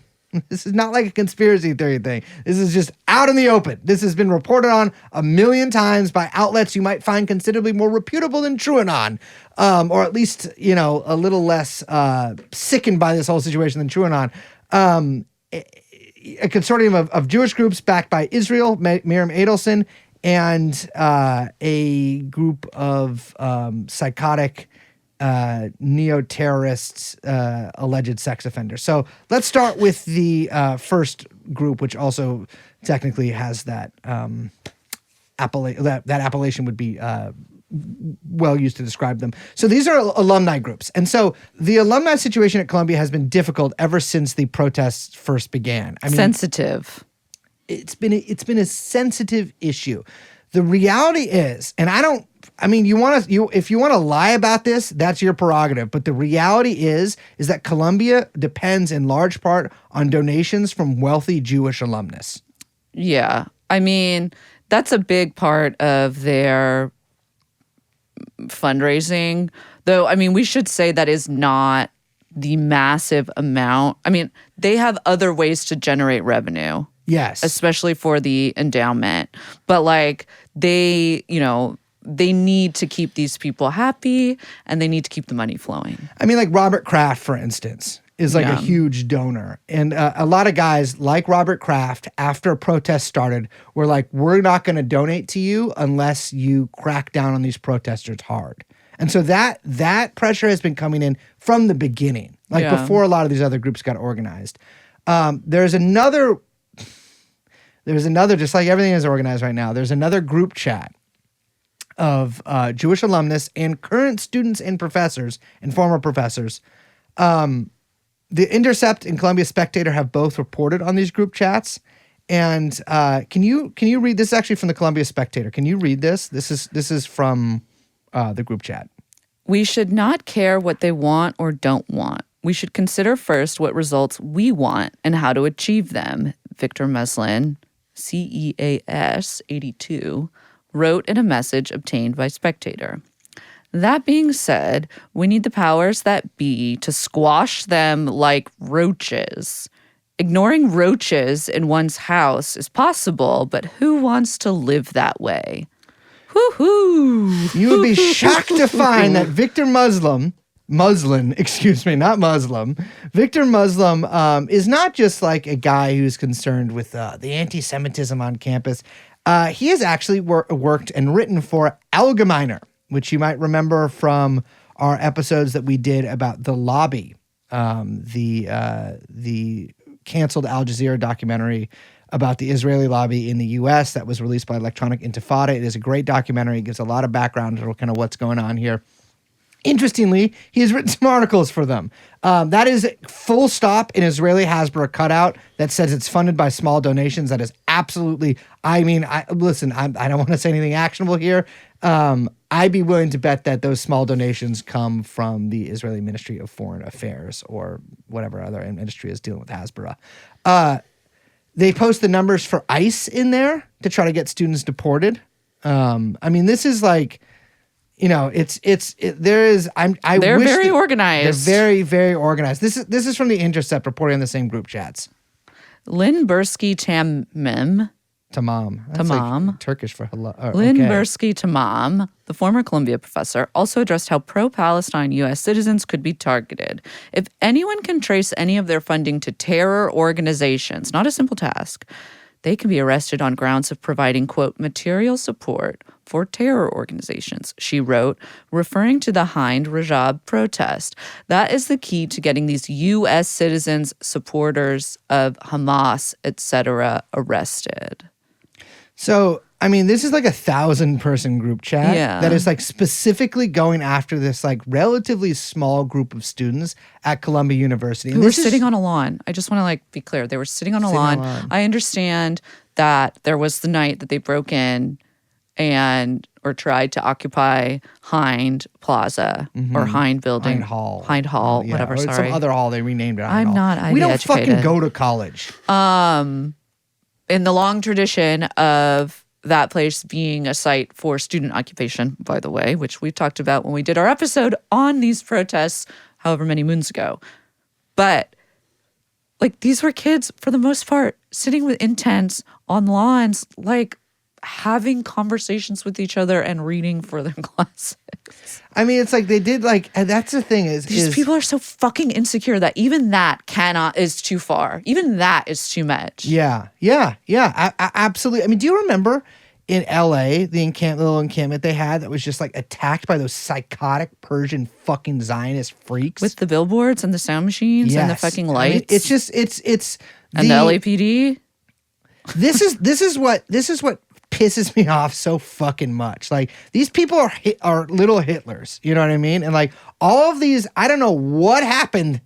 this is not like a conspiracy theory thing. This is just out in the open. This has been reported on a million times by outlets you might find considerably more reputable than TrueAnon, or at least, a little less sickened by this whole situation than TrueAnon. A consortium of Jewish groups backed by Israel, Miriam Adelson, and a group of psychotic neo-terrorists, alleged sex offenders. So let's start with the first group, which also technically has that appellation would be well used to describe them. So these are alumni groups. And so the alumni situation at Columbia has been difficult ever since the protests first began. I mean, Sensitive. It's been a sensitive issue. The reality is, and if you want to lie about this, that's your prerogative. But the reality is that Columbia depends in large part on donations from wealthy Jewish alumnus. Yeah. I mean, that's a big part of their fundraising. Though, I mean, we should say that is not the massive amount. I mean, they have other ways to generate revenue. Yes. Especially for the endowment. But like they need to keep these people happy and they need to keep the money flowing. I mean, like Robert Kraft, for instance, is like a huge donor. And a lot of guys like Robert Kraft, after a protest started, were like, we're not going to donate to you unless you crack down on these protesters hard. And so that pressure has been coming in from the beginning, before a lot of these other groups got organized. There's another, just like everything is organized right now, there's another group chat of Jewish alumnus and current students and professors and former professors. The Intercept and Columbia Spectator have both reported on these group chats. And can you read this? Is actually from the Columbia Spectator. Can you read this? This is from the group chat. We should not care what they want or don't want. We should consider first what results we want and how to achieve them. Victor Meslin, CEAS 82, wrote in a message obtained by Spectator. That being said, we need the powers that be to squash them like roaches. Ignoring roaches in one's house is possible, but who wants to live that way? Woo-hoo! You would be shocked to find that Victor Muslin, Victor Muslin is not just like a guy who's concerned with the anti-Semitism on campus. He has actually worked and written for Allgemeiner, which you might remember from our episodes that we did about the lobby, the canceled Al Jazeera documentary about the Israeli lobby in the U.S. that was released by Electronic Intifada. It is a great documentary. It gives a lot of background to kind of what's going on here. Interestingly, he has written some articles for them. That is full stop an Israeli Hasbara cutout that says it's funded by small donations. That is absolutely, I don't want to say anything actionable here. I'd be willing to bet that those small donations come from the Israeli Ministry of Foreign Affairs or whatever other ministry is dealing with Hasbara. They post the numbers for ICE in there to try to get students deported. This is like, they're very organized. They're very, very organized. This is from The Intercept reporting in the same group chats. Lynn Bursky Tamim. Tamam. That's Tamam. like Turkish for hello. Lynn Okay. Bursky Tamam, the former Columbia professor, also addressed how pro-Palestine U.S. citizens could be targeted. If anyone can trace any of their funding to terror organizations, not a simple task, they can be arrested on grounds of providing, quote, material support for terror organizations, she wrote, referring to the Hind Rajab protest. That is the key to getting these U.S. citizens, supporters of Hamas, etc., arrested. So, this is like 1,000-person group chat Yeah. that is like specifically going after this like relatively small group of students at Columbia University. Who were sitting on a lawn. I just want to be clear. They were sitting on a lawn. I understand that there was the night that they broke in or tried to occupy Hind Plaza or Hind Building. Hind Hall. Hall, Yeah, whatever, or sorry. some other hall. They renamed it. I'm Hall. not We Ivy don't fucking educated. go to college. In the long tradition of that place being a site for student occupation, by the way, which we talked about when we did our episode on these protests however many moons ago. But these were kids, for the most part, sitting in tents on lawns, having conversations with each other and reading for their classes. It's like they did and that's the thing These people are so fucking insecure that even that is too far. Even that is too much. Yeah, absolutely. Do you remember in LA, the little encampment they had that was just attacked by those psychotic Persian fucking Zionist freaks? With the billboards and the sound machines and the Yes. fucking lights. It's just, it's and the LAPD. This is what pisses me off so fucking much. These people are little Hitlers, you know what I mean? And all of these, I don't know what happened.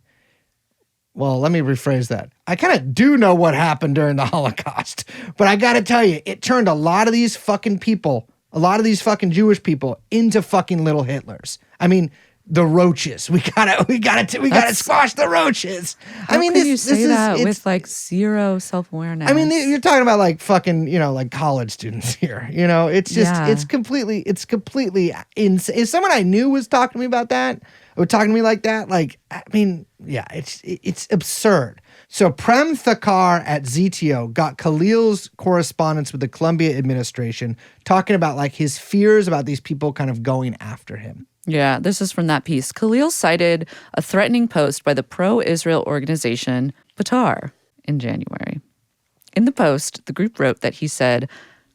Well, let me rephrase that. I kind of do know what happened during the Holocaust, but I got to tell you, it turned a lot of these fucking people, a lot of these fucking Jewish people into fucking little Hitlers. The roaches. We gotta squash the roaches. How can you say that with zero self-awareness? You're talking about fucking, college students here. It's just, Yeah. it's completely insane. If someone I knew was talking to me about that, or talking to me like that, it's absurd. So Prem Thakar at ZTO got Khalil's correspondence with the Columbia administration, talking about his fears about these people kind of going after him. Yeah, this is from that piece. Khalil cited a threatening post by the pro-Israel organization Batar in January. In the post, the group wrote that he said,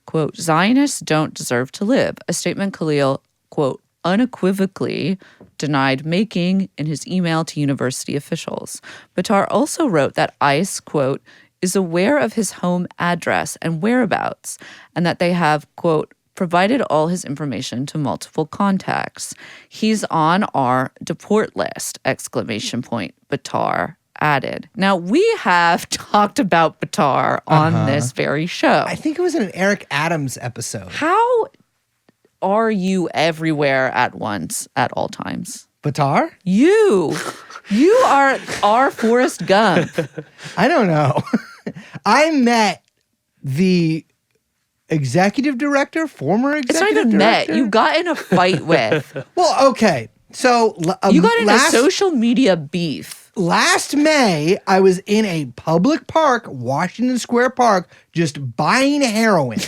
quote, Zionists don't deserve to live, a statement Khalil, quote, unequivocally denied making in his email to university officials. Batar also wrote that ICE, quote, is aware of his home address and whereabouts, and that they have, quote, provided all his information to multiple contacts. He's on our deport list, exclamation point, Batar added. Now, we have talked about Batar on this very show. I think it was in an Eric Adams episode. How are you everywhere at once at all times? Batar? You are our Forrest Gump. I don't know. I met the executive director, former It's executive not even director. met. You got in a fight with. Well, okay. So You got in a social media beef. last May, I was in a public park, Washington Square Park, just buying heroin.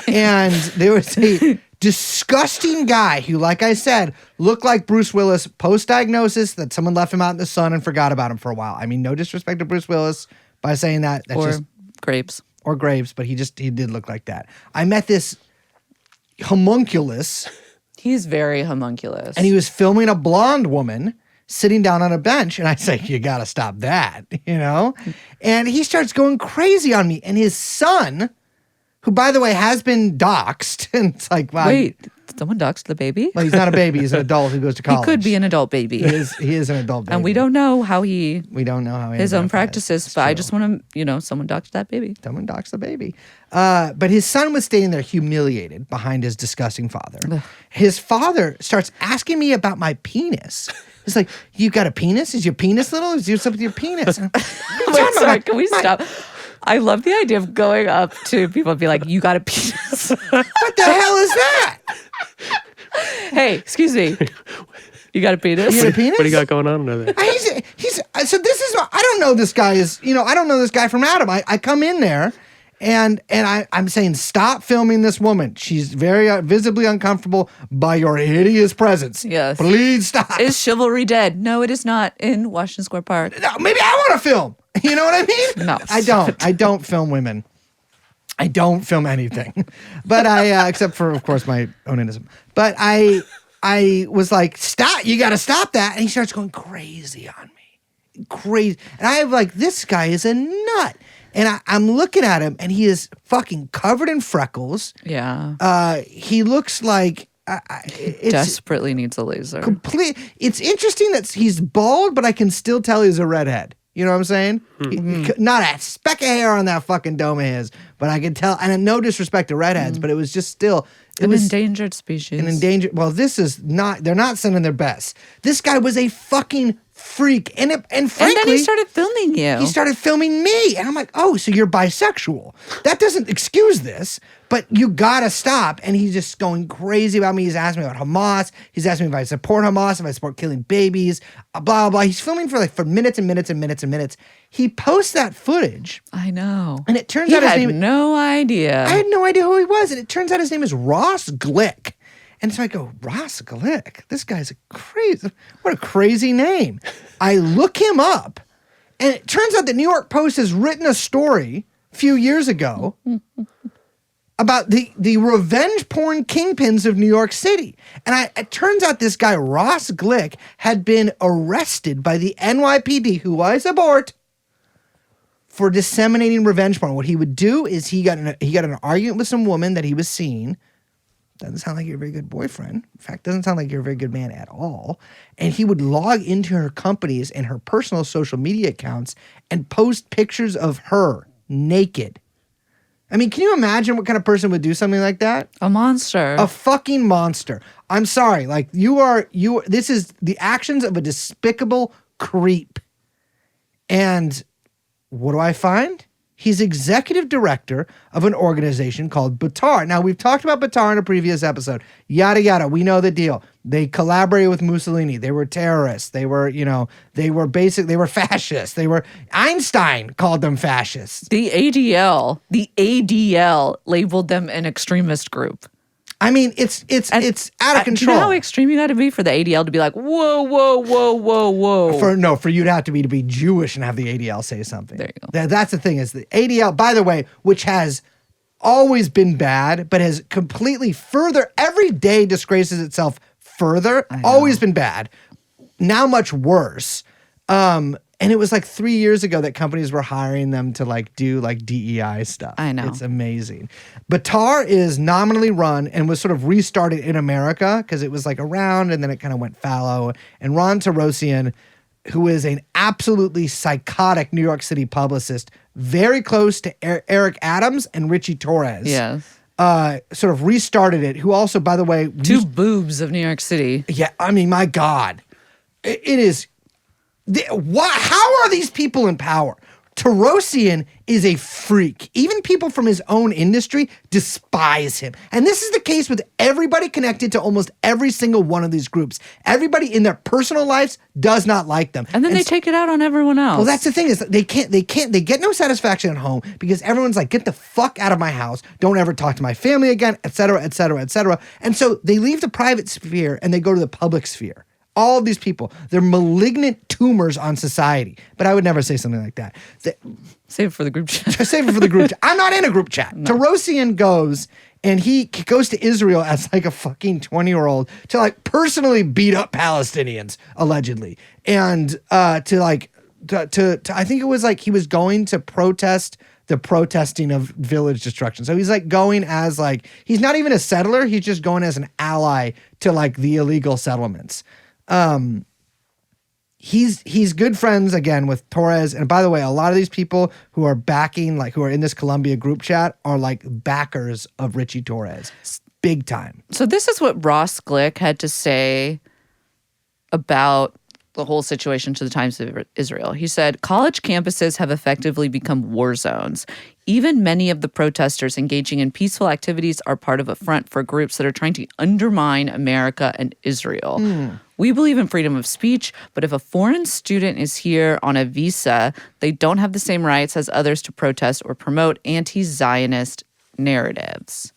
And there was a disgusting guy who, like I said, looked like Bruce Willis post-diagnosis that someone left him out in the sun and forgot about him for a while. No disrespect to Bruce Willis by saying that. That's Or just grapes. or Graves, but he did look like that. I met this homunculus He's very homunculous. And he was filming a blonde woman sitting down on a bench. And I say, you got to stop that, you know? And he starts going crazy on me. And his son, who, by the way, has been doxxed. And it's like, wow. Wait, someone doxed the baby? Well, he's not a baby. He's an adult who goes to He college. could be an adult baby. He is an adult baby. And we don't know how he We don't know how he his own identifies. practices, It's but I true. just want to, someone doxed that baby. Someone doxed the baby. But his son was standing there humiliated behind his disgusting father. His father starts asking me about my penis. He's like, you got a penis? Is your penis little? Is there something with your penis? Wait, sorry, can we stop? I love the idea of going up to people and be like, you got a penis. What the hell is that? Hey, excuse me. You got a penis? You got a penis? What do you got going on over there? He's so this is, I don't know this guy is, I don't know this guy from Adam. I come in there and I'm saying, stop filming this woman. She's very visibly uncomfortable by your hideous presence. Yes. Please stop. Is chivalry dead? No, it is not in Washington Square Park. No, maybe I want to film. You know what I mean? No. I don't. I don't film women. I don't film anything. But except for, of course, my onanism. But I was like, stop. You got to stop that. And he starts going crazy on me. Crazy. And I have like, this guy is a nut. And I'm looking at him and he is fucking covered in freckles. Yeah. He looks like it's Desperately needs a laser. complete. It's interesting that he's bald, but I can still tell he's a redhead. You know what I'm saying? Not a speck of hair on that fucking dome of his, but I can tell. And no disrespect to redheads, but it was just still. It An was endangered species. an endangered. Well, this is not. They're not sending their best. This guy was a fucking freak, and frankly, and then he started filming you. he started filming me, and I'm like, oh, so you're bisexual? That doesn't excuse this, but you gotta stop. And he's just going crazy about me. He's asking me about Hamas. He's asking me if I support Hamas, if I support killing babies, blah blah blah. He's filming for minutes and minutes and minutes and minutes. He posts that footage, I know. and it turns He out his had name. no idea. I had no idea who he was, and it turns out his name is Ross Glick. And so I go, Ross Glick? This guy's what a crazy name. I look him up, and it turns out the New York Post has written a story a few years ago about the revenge porn kingpins of New York City. And it turns out this guy, Ross Glick, had been arrested by the NYPD, who I support, for disseminating revenge porn. What he would do is he got in an argument with some woman that he was seeing. Doesn't sound like you're a very good boyfriend. In fact, doesn't sound like you're a very good man at all. And he would log into her companies and her personal social media accounts and post pictures of her naked. I mean, can you imagine what kind of person would do something like that? A monster. A fucking monster. I'm sorry. Like this is the actions of a despicable creep. And what do I find? He's executive director of an organization called Batar. Now, we've talked about Batar in a previous episode. Yada, yada. We know the deal. They collaborated with Mussolini. They were terrorists. They were, they were fascists. Einstein called them fascists. The ADL labeled them an extremist group. I mean, it's out of control. Do you know how extreme you got to be for the ADL to be like, whoa, whoa, whoa, whoa, whoa? For you to have to be Jewish and have the ADL say something. There you go. That's the thing, is the ADL, by the way, which has always been bad, but has completely every day disgraces itself further. Always been bad. Now much worse. And it was like 3 years ago that companies were hiring them to do DEI stuff. I know. It's amazing. Batar is nominally run and was sort of restarted in America because it was around and then it kind of went fallow. And Ron Tarosian, who is an absolutely psychotic New York City publicist, very close to Eric Adams and Richie Torres. Yes. Sort of restarted it, who also, by the way... Two boobs of New York City. Yeah, I mean, my God. It is... How are these people in power? Tarosian is a freak. Even people from his own industry despise him. And this is the case with everybody connected to almost every single one of these groups. Everybody in their personal lives does not like them. And then they take it out on everyone else. Well, that's the thing, is they get no satisfaction at home because everyone's like, get the fuck out of my house. Don't ever talk to my family again, et cetera, et cetera, et cetera. And so they leave the private sphere and they go to the public sphere. All of these people, they're malignant tumors on society. But I would never say something like that. Save it for the group chat. Save it for the group chat. I'm not in a group chat. No. Tarosian goes And he goes to Israel as like a fucking 20-year-old to like personally beat up Palestinians, allegedly. And to I think it was like he was going to protest the protesting of village destruction. So he's like going as like, he's not even a settler. He's just going as an ally to like the illegal settlements. He's good friends again with Torres. And by the way, a lot of these people who are backing, like who are in this Colombia group chat are like backers of Richie Torres. Big time. So this is what Ross Glick had to say about the whole situation to the Times of Israel. He said, college campuses have effectively become war zones. Even many of the protesters engaging in peaceful activities are part of a front for groups that are trying to undermine America and Israel. We believe in freedom of speech, but if a foreign student is here on a visa, they don't have the same rights as others to protest or promote anti-Zionist narratives.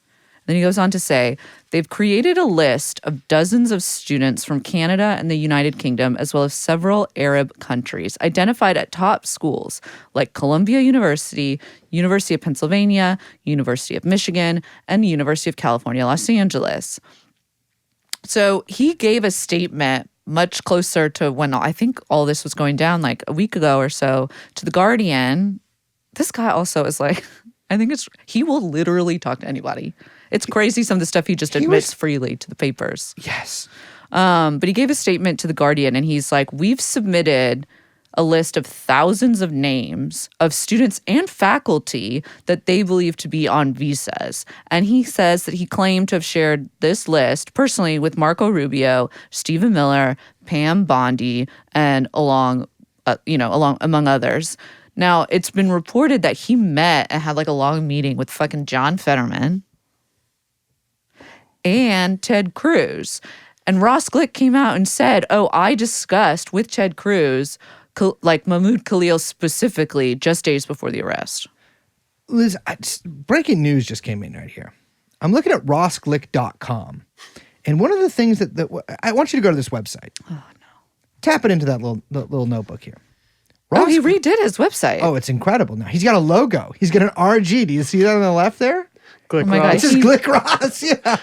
Then he goes on to say, they've created a list of dozens of students from Canada and the United Kingdom, as well as several Arab countries, identified at top schools like Columbia University, University of Pennsylvania, University of Michigan, and University of California, Los Angeles. So he gave a statement much closer to when I think all this was going down, like a week ago or so, to The Guardian. This guy also is like, he will literally talk to anybody. It's crazy some of the stuff he just admits freely to the papers. Yes. But he gave a statement to The Guardian and he's like, we've submitted a list of thousands of names of students and faculty that they believe to be on visas. And he says that he claimed to have shared this list personally with Marco Rubio, Stephen Miller, Pam Bondi, and among others. Now, it's been reported that he met and had like a long meeting with fucking John Fetterman and Ted Cruz. And Ross Glick came out and said, I discussed with Ted Cruz, like Mahmoud Khalil specifically, just days before the arrest. Liz, breaking news just came in right here. I'm looking at rossglick.com. And one of the things that I want you to go to this website. Oh, no. Tap it into that little notebook here. He redid his website. Oh, it's incredible now. He's got a logo. He's got an RG. Do you see that on the left there? Glick my Ross. God. It's just Glick Ross, yeah.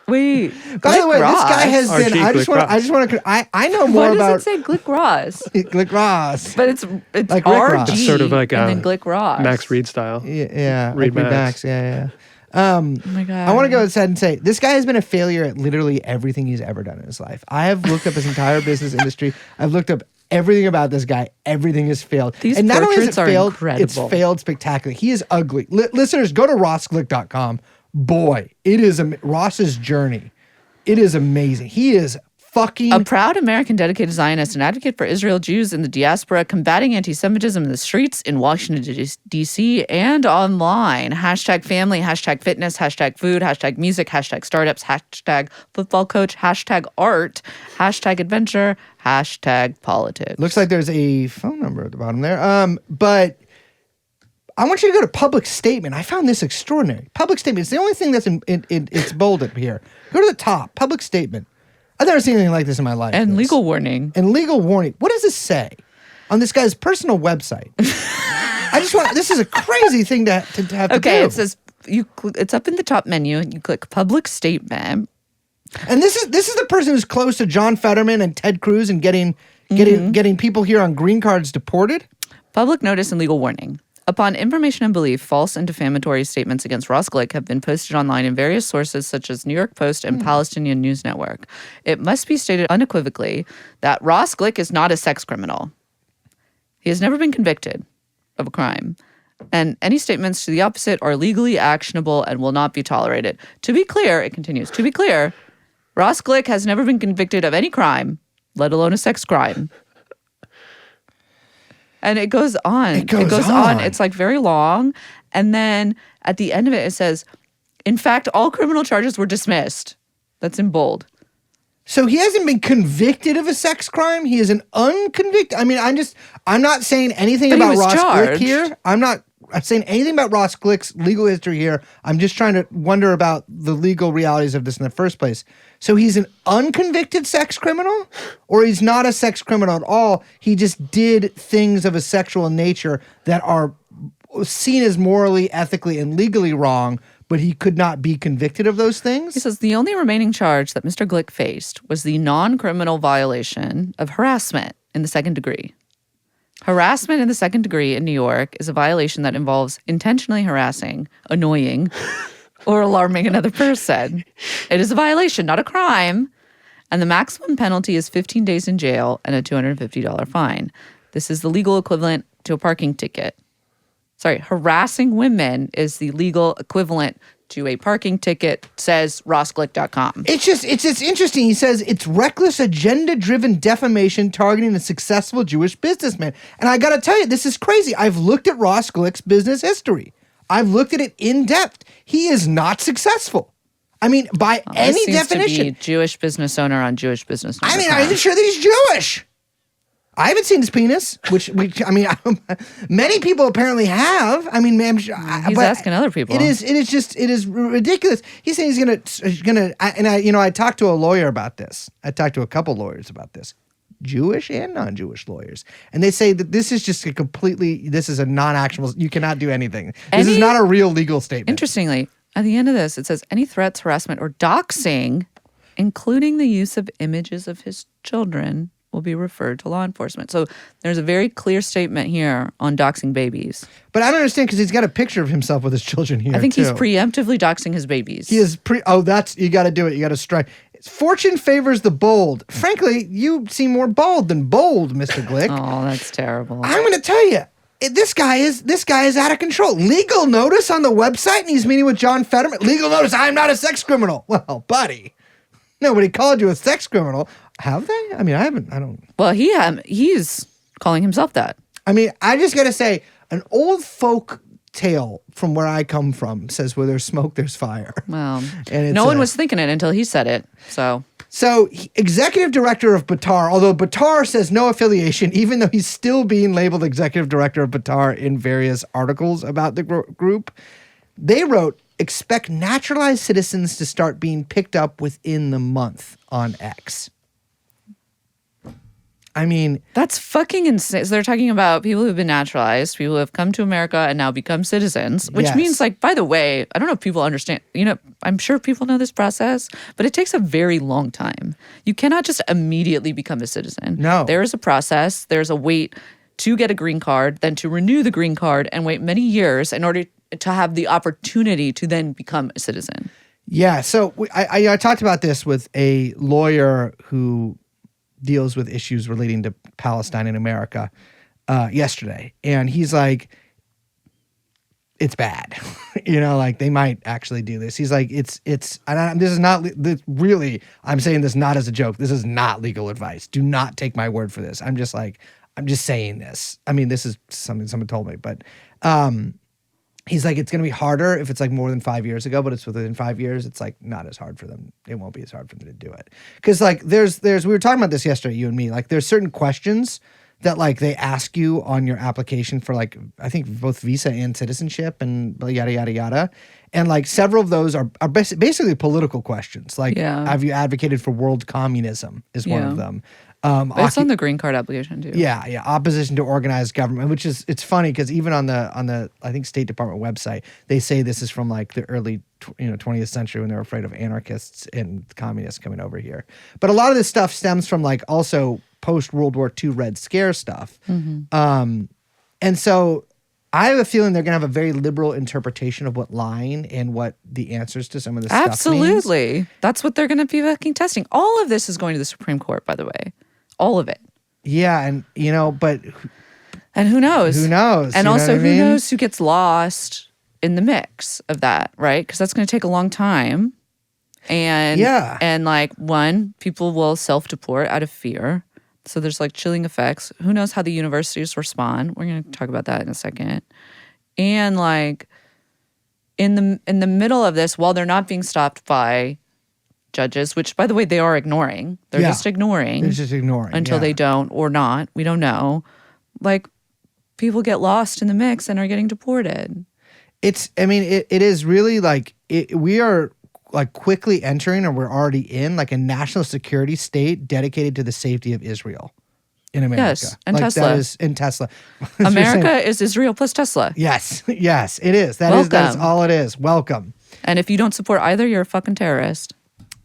Wait. By the way, this guy has RG been. I just want to. I know more Why about. does it say Glick Ross? Glick Ross. But it's Like Rick Ross. RG It's sort of like and then Glick Ross. Max Reed style. Yeah, Reed like Max. Yeah. Oh my God. I want to go ahead and say this guy has been a failure at literally everything he's ever done in his life. I have looked up his entire business industry. I've looked up everything about this guy. Everything has failed. These and not only has portraits it are failed, incredible. it's failed spectacularly. He is ugly. Listeners, go to rossglick.com. Boy, it is Ross's journey. It is amazing. He is fucking... A proud American dedicated Zionist and advocate for Israel Jews in the diaspora, combating anti-Semitism in the streets in Washington, D.C. and online. Hashtag family, hashtag fitness, hashtag food, hashtag music, hashtag startups, hashtag football coach, hashtag art, hashtag adventure, hashtag politics. Looks like there's a phone number at the bottom there. But I want you to go to public statement. I found this extraordinary. Public statement. It's the only thing that's it's bolded here. Go to the top. Public statement. I've never seen anything like this in my life. And Liz. legal warning. And legal warning. What does this say on this guy's personal website? This is a crazy thing to have to do. Okay, it says it's up in the top menu and you click public statement. And this is the person who's close to John Fetterman and Ted Cruz and getting people here on green cards deported. Public notice and legal warning. Upon information and belief, false and defamatory statements against Ross Glick have been posted online in various sources such as New York Post and Palestinian News Network. It must be stated unequivocally that Ross Glick is not a sex criminal. He has never been convicted of a crime. And any statements to the opposite are legally actionable and will not be tolerated. To be clear, it continues, to be clear, Ross Glick has never been convicted of any crime, let alone a sex crime. And it goes on. It goes on. It's like very long. And then at the end of it, it says, in fact, all criminal charges were dismissed. That's in bold. So he hasn't been convicted of a sex crime. He is an unconvicted. I mean, I'm not saying anything about Ross Glick here. I'm not saying anything about Ross Glick's legal history here. I'm just trying to wonder about the legal realities of this in the first place. So he's an unconvicted sex criminal, or he's not a sex criminal at all. He just did things of a sexual nature that are seen as morally, ethically, and legally wrong, but he could not be convicted of those things. He says the only remaining charge that Mr. Glick faced was the non-criminal violation of harassment in the second degree. Harassment in the second degree in New York is a violation that involves intentionally harassing, annoying, or alarming another person. It is a violation, not a crime. And the maximum penalty is 15 days in jail and a $250 fine. This is the legal equivalent to a parking ticket. Sorry, harassing women is the legal equivalent to a parking ticket, says rossglick.com. It's just interesting. He says it's reckless, agenda-driven defamation targeting a successful Jewish businessman. And I got to tell you, this is crazy. I've looked at Ross Glick's business history. I've looked at it in depth. He is not successful. I mean, by any definition. To be Jewish business owner on Jewish business owner. I mean, I'm even sure that he's Jewish. I haven't seen his penis, which many people apparently have. I mean, he's asking other people. It is ridiculous. He's saying he's gonna. I talked to a lawyer about this. I talked to a couple lawyers about this, Jewish and non-Jewish lawyers, and they say that this is just this is a non-actionable. You cannot do anything. This is not a real legal statement. Interestingly, at the end of this, it says any threats, harassment, or doxing, including the use of images of his children, will be referred to law enforcement. So there's a very clear statement here on doxing babies. But I don't understand because he's got a picture of himself with his children here. I think he's preemptively doxing his babies. He is you got to do it. You got to strike. Fortune favors the bold. Frankly, you seem more bold than bold, Mr. Glick. Oh, that's terrible. I'm going to tell you, this guy is out of control. Legal notice on the website, and he's meeting with John Fetterman. Legal notice. I'm not a sex criminal. Well, buddy, nobody called you a sex criminal. Have they? I mean, I don't. Well, he's calling himself that. I mean, I just got to say, an old folk tale from where I come from says where there's smoke, there's fire. Well, and no one was thinking it until he said it. So executive director of Batar, although Batar says no affiliation, even though he's still being labeled executive director of Batar in various articles about the group, they wrote, expect naturalized citizens to start being picked up within the month on X. I mean, that's fucking insane. So they're talking about people who've been naturalized, people who have come to America and now become citizens, which means, like, by the way, I don't know if people understand, I'm sure people know this process, but it takes a very long time. You cannot just immediately become a citizen. No. There is a process. There's a wait to get a green card, then to renew the green card and wait many years in order to have the opportunity to then become a citizen. Yeah. So I talked about this with a lawyer who deals with issues relating to Palestine in America yesterday. And he's like, it's bad. Like they might actually do this. He's like, this is not really, I'm saying this not as a joke. This is not legal advice. Do not take my word for this. I'm just saying this. I mean, this is something someone told me, but he's like, it's going to be harder if it's like more than 5 years ago, but it's within 5 years. It's like not as hard for them. It won't be as hard for them to do it. Cause like we were talking about this yesterday, you and me, like there's certain questions that like they ask you on your application for like, I think both visa and citizenship and yada, yada, yada. And like several of those are basically political questions. Like, have you advocated for world communism is one of them. It's on the green card application too. Yeah. Opposition to organized government, which is, it's funny because even on the I think State Department website, they say this is from like the early 20th century when they were afraid of anarchists and communists coming over here. But a lot of this stuff stems from like also post World War II Red Scare stuff. Mm-hmm. And so I have a feeling they're going to have a very liberal interpretation of what lying and what the answers to some of this stuff means. Absolutely. That's what they're going to be fucking testing. All of this is going to the Supreme Court, by the way. All of it. Yeah, and but and who knows? Who knows? And also, who knows who gets lost in the mix of that, right? Because that's going to take a long time. And and like people will self-deport out of fear. So there's like chilling effects. Who knows how the universities respond? We're going to talk about that in a second. And like in the middle of this, while they're not being stopped by judges, which by the way they are ignoring. They're just ignoring. They're just ignoring until they don't or not. We don't know. Like people get lost in the mix and are getting deported. It is really like we are like quickly entering, or we're already in like a national security state dedicated to the safety of Israel in America. Yes, and like Tesla. That is in Tesla. America is Israel plus Tesla. Yes, it is. That is all it is. Welcome. And if you don't support either, you're a fucking terrorist.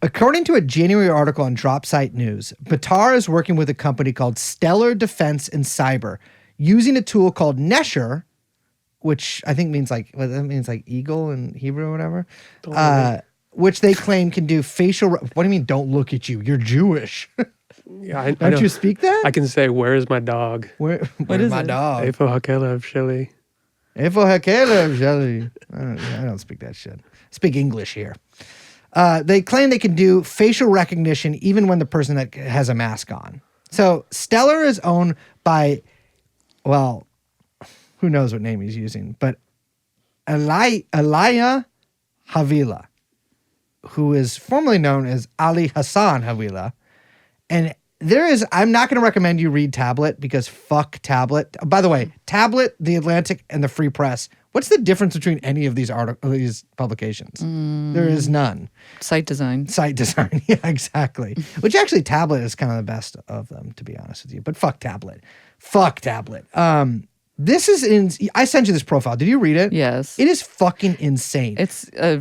According to a January article on Dropsite News, Batar is working with a company called Stellar Defense and Cyber, using a tool called Nesher, which I think means like, what that means, like eagle in Hebrew or whatever, which they claim can do facial. What do you mean? Don't look at you. You're Jewish. Yeah, I Don't know. you speak that? I can say, "Where's my dog?" Where's is my it? dog? Efo Hakelev Shili. Efo Hakelev Shelley. I don't speak that shit. I speak English here. They claim they can do facial recognition even when the person that has a mask on. So Stellar is owned by, well, who knows what name he's using, but Alaya Havila, who is formerly known as Ali Hassan Havila. And I'm not going to recommend you read Tablet because fuck Tablet. By the way, Tablet, The Atlantic, and the Free Press. What's the difference between any of these these publications? There is none. Site design. Site design. Yeah, exactly. Which actually Tablet is kind of the best of them, to be honest with you. But fuck Tablet. Fuck Tablet. This is I sent you this profile. Did you read it? Yes. It is fucking insane. It's so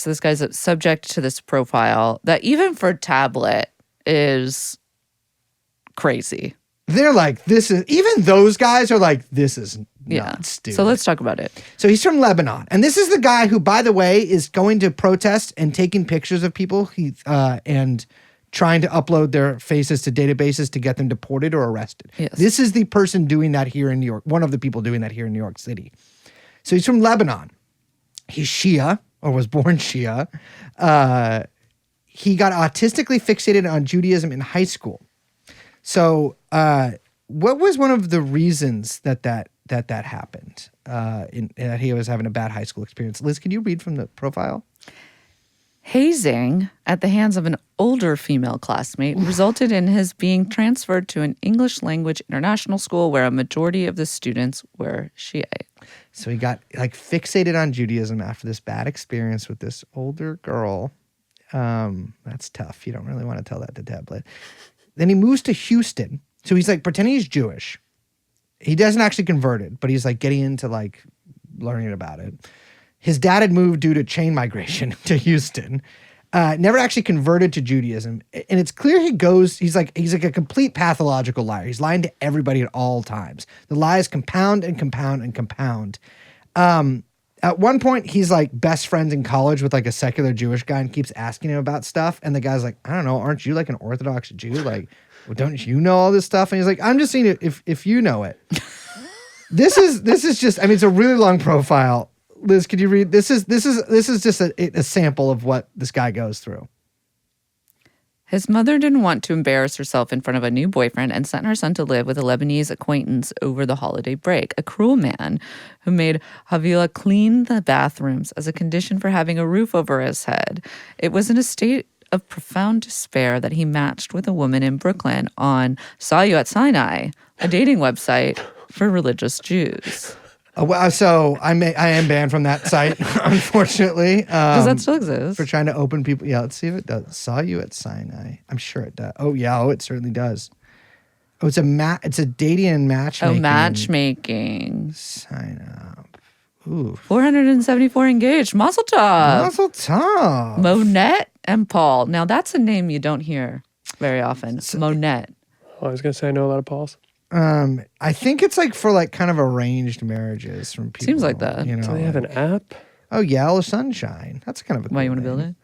this guy's subject to this profile that even for tablet is crazy. They're like, even those guys are like, this is nuts, dude. So let's talk about it. So he's from Lebanon. And this is the guy who, by the way, is going to protest and taking pictures of people and trying to upload their faces to databases to get them deported or arrested. Yes. This is the person doing that here in New York, one of the people doing that here in New York City. So he's from Lebanon. He's Shia, or was born Shia. He got autistically fixated on Judaism in high school. So what was one of the reasons that happened? That he was having a bad high school experience. Liz, can you read from the profile? Hazing at the hands of an older female classmate resulted in his being transferred to an English language international school where a majority of the students were Shiite. So he got like fixated on Judaism after this bad experience with this older girl. That's tough. You don't really want to tell that to Tablet. Then he moves to Houston. So he's like pretending he's Jewish. He doesn't actually converted, but he's like getting into like learning about it. His dad had moved due to chain migration to Houston. Never actually converted to Judaism. And it's clear he's like a complete pathological liar. He's lying to everybody at all times. The lies compound and compound and compound. At one point, he's like best friends in college with like a secular Jewish guy and keeps asking him about stuff. And the guy's like, I don't know, aren't you like an Orthodox Jew? Like, well, don't you know all this stuff? And he's like, I'm just seeing it if you know it. This is just, I mean, it's a really long profile. Liz, could you read? This is just a sample of what this guy goes through. His mother didn't want to embarrass herself in front of a new boyfriend and sent her son to live with a Lebanese acquaintance over the holiday break, a cruel man who made Havila clean the bathrooms as a condition for having a roof over his head. It was in a state of profound despair that he matched with a woman in Brooklyn on Saw You at Sinai, a dating website for religious Jews. So I am banned from that site, unfortunately. Does that still exist? For trying to open people. Yeah, let's see if it does. Saw You at Sinai. I'm sure it does. Oh yeah, it certainly does. Oh, it's a dating and matchmaking. Oh, matchmaking. Sign up. Ooh. 474 engaged. Mazel tov. Mazel tov. Monette and Paul. Now that's a name you don't hear very often. Monette. Oh, I was gonna say I know a lot of Pauls. I think it's like for like kind of arranged marriages from people. Seems like that. You know, Do they have an app? Oh, Yellow Sunshine. That's kind of a Why cool you want to build name. it?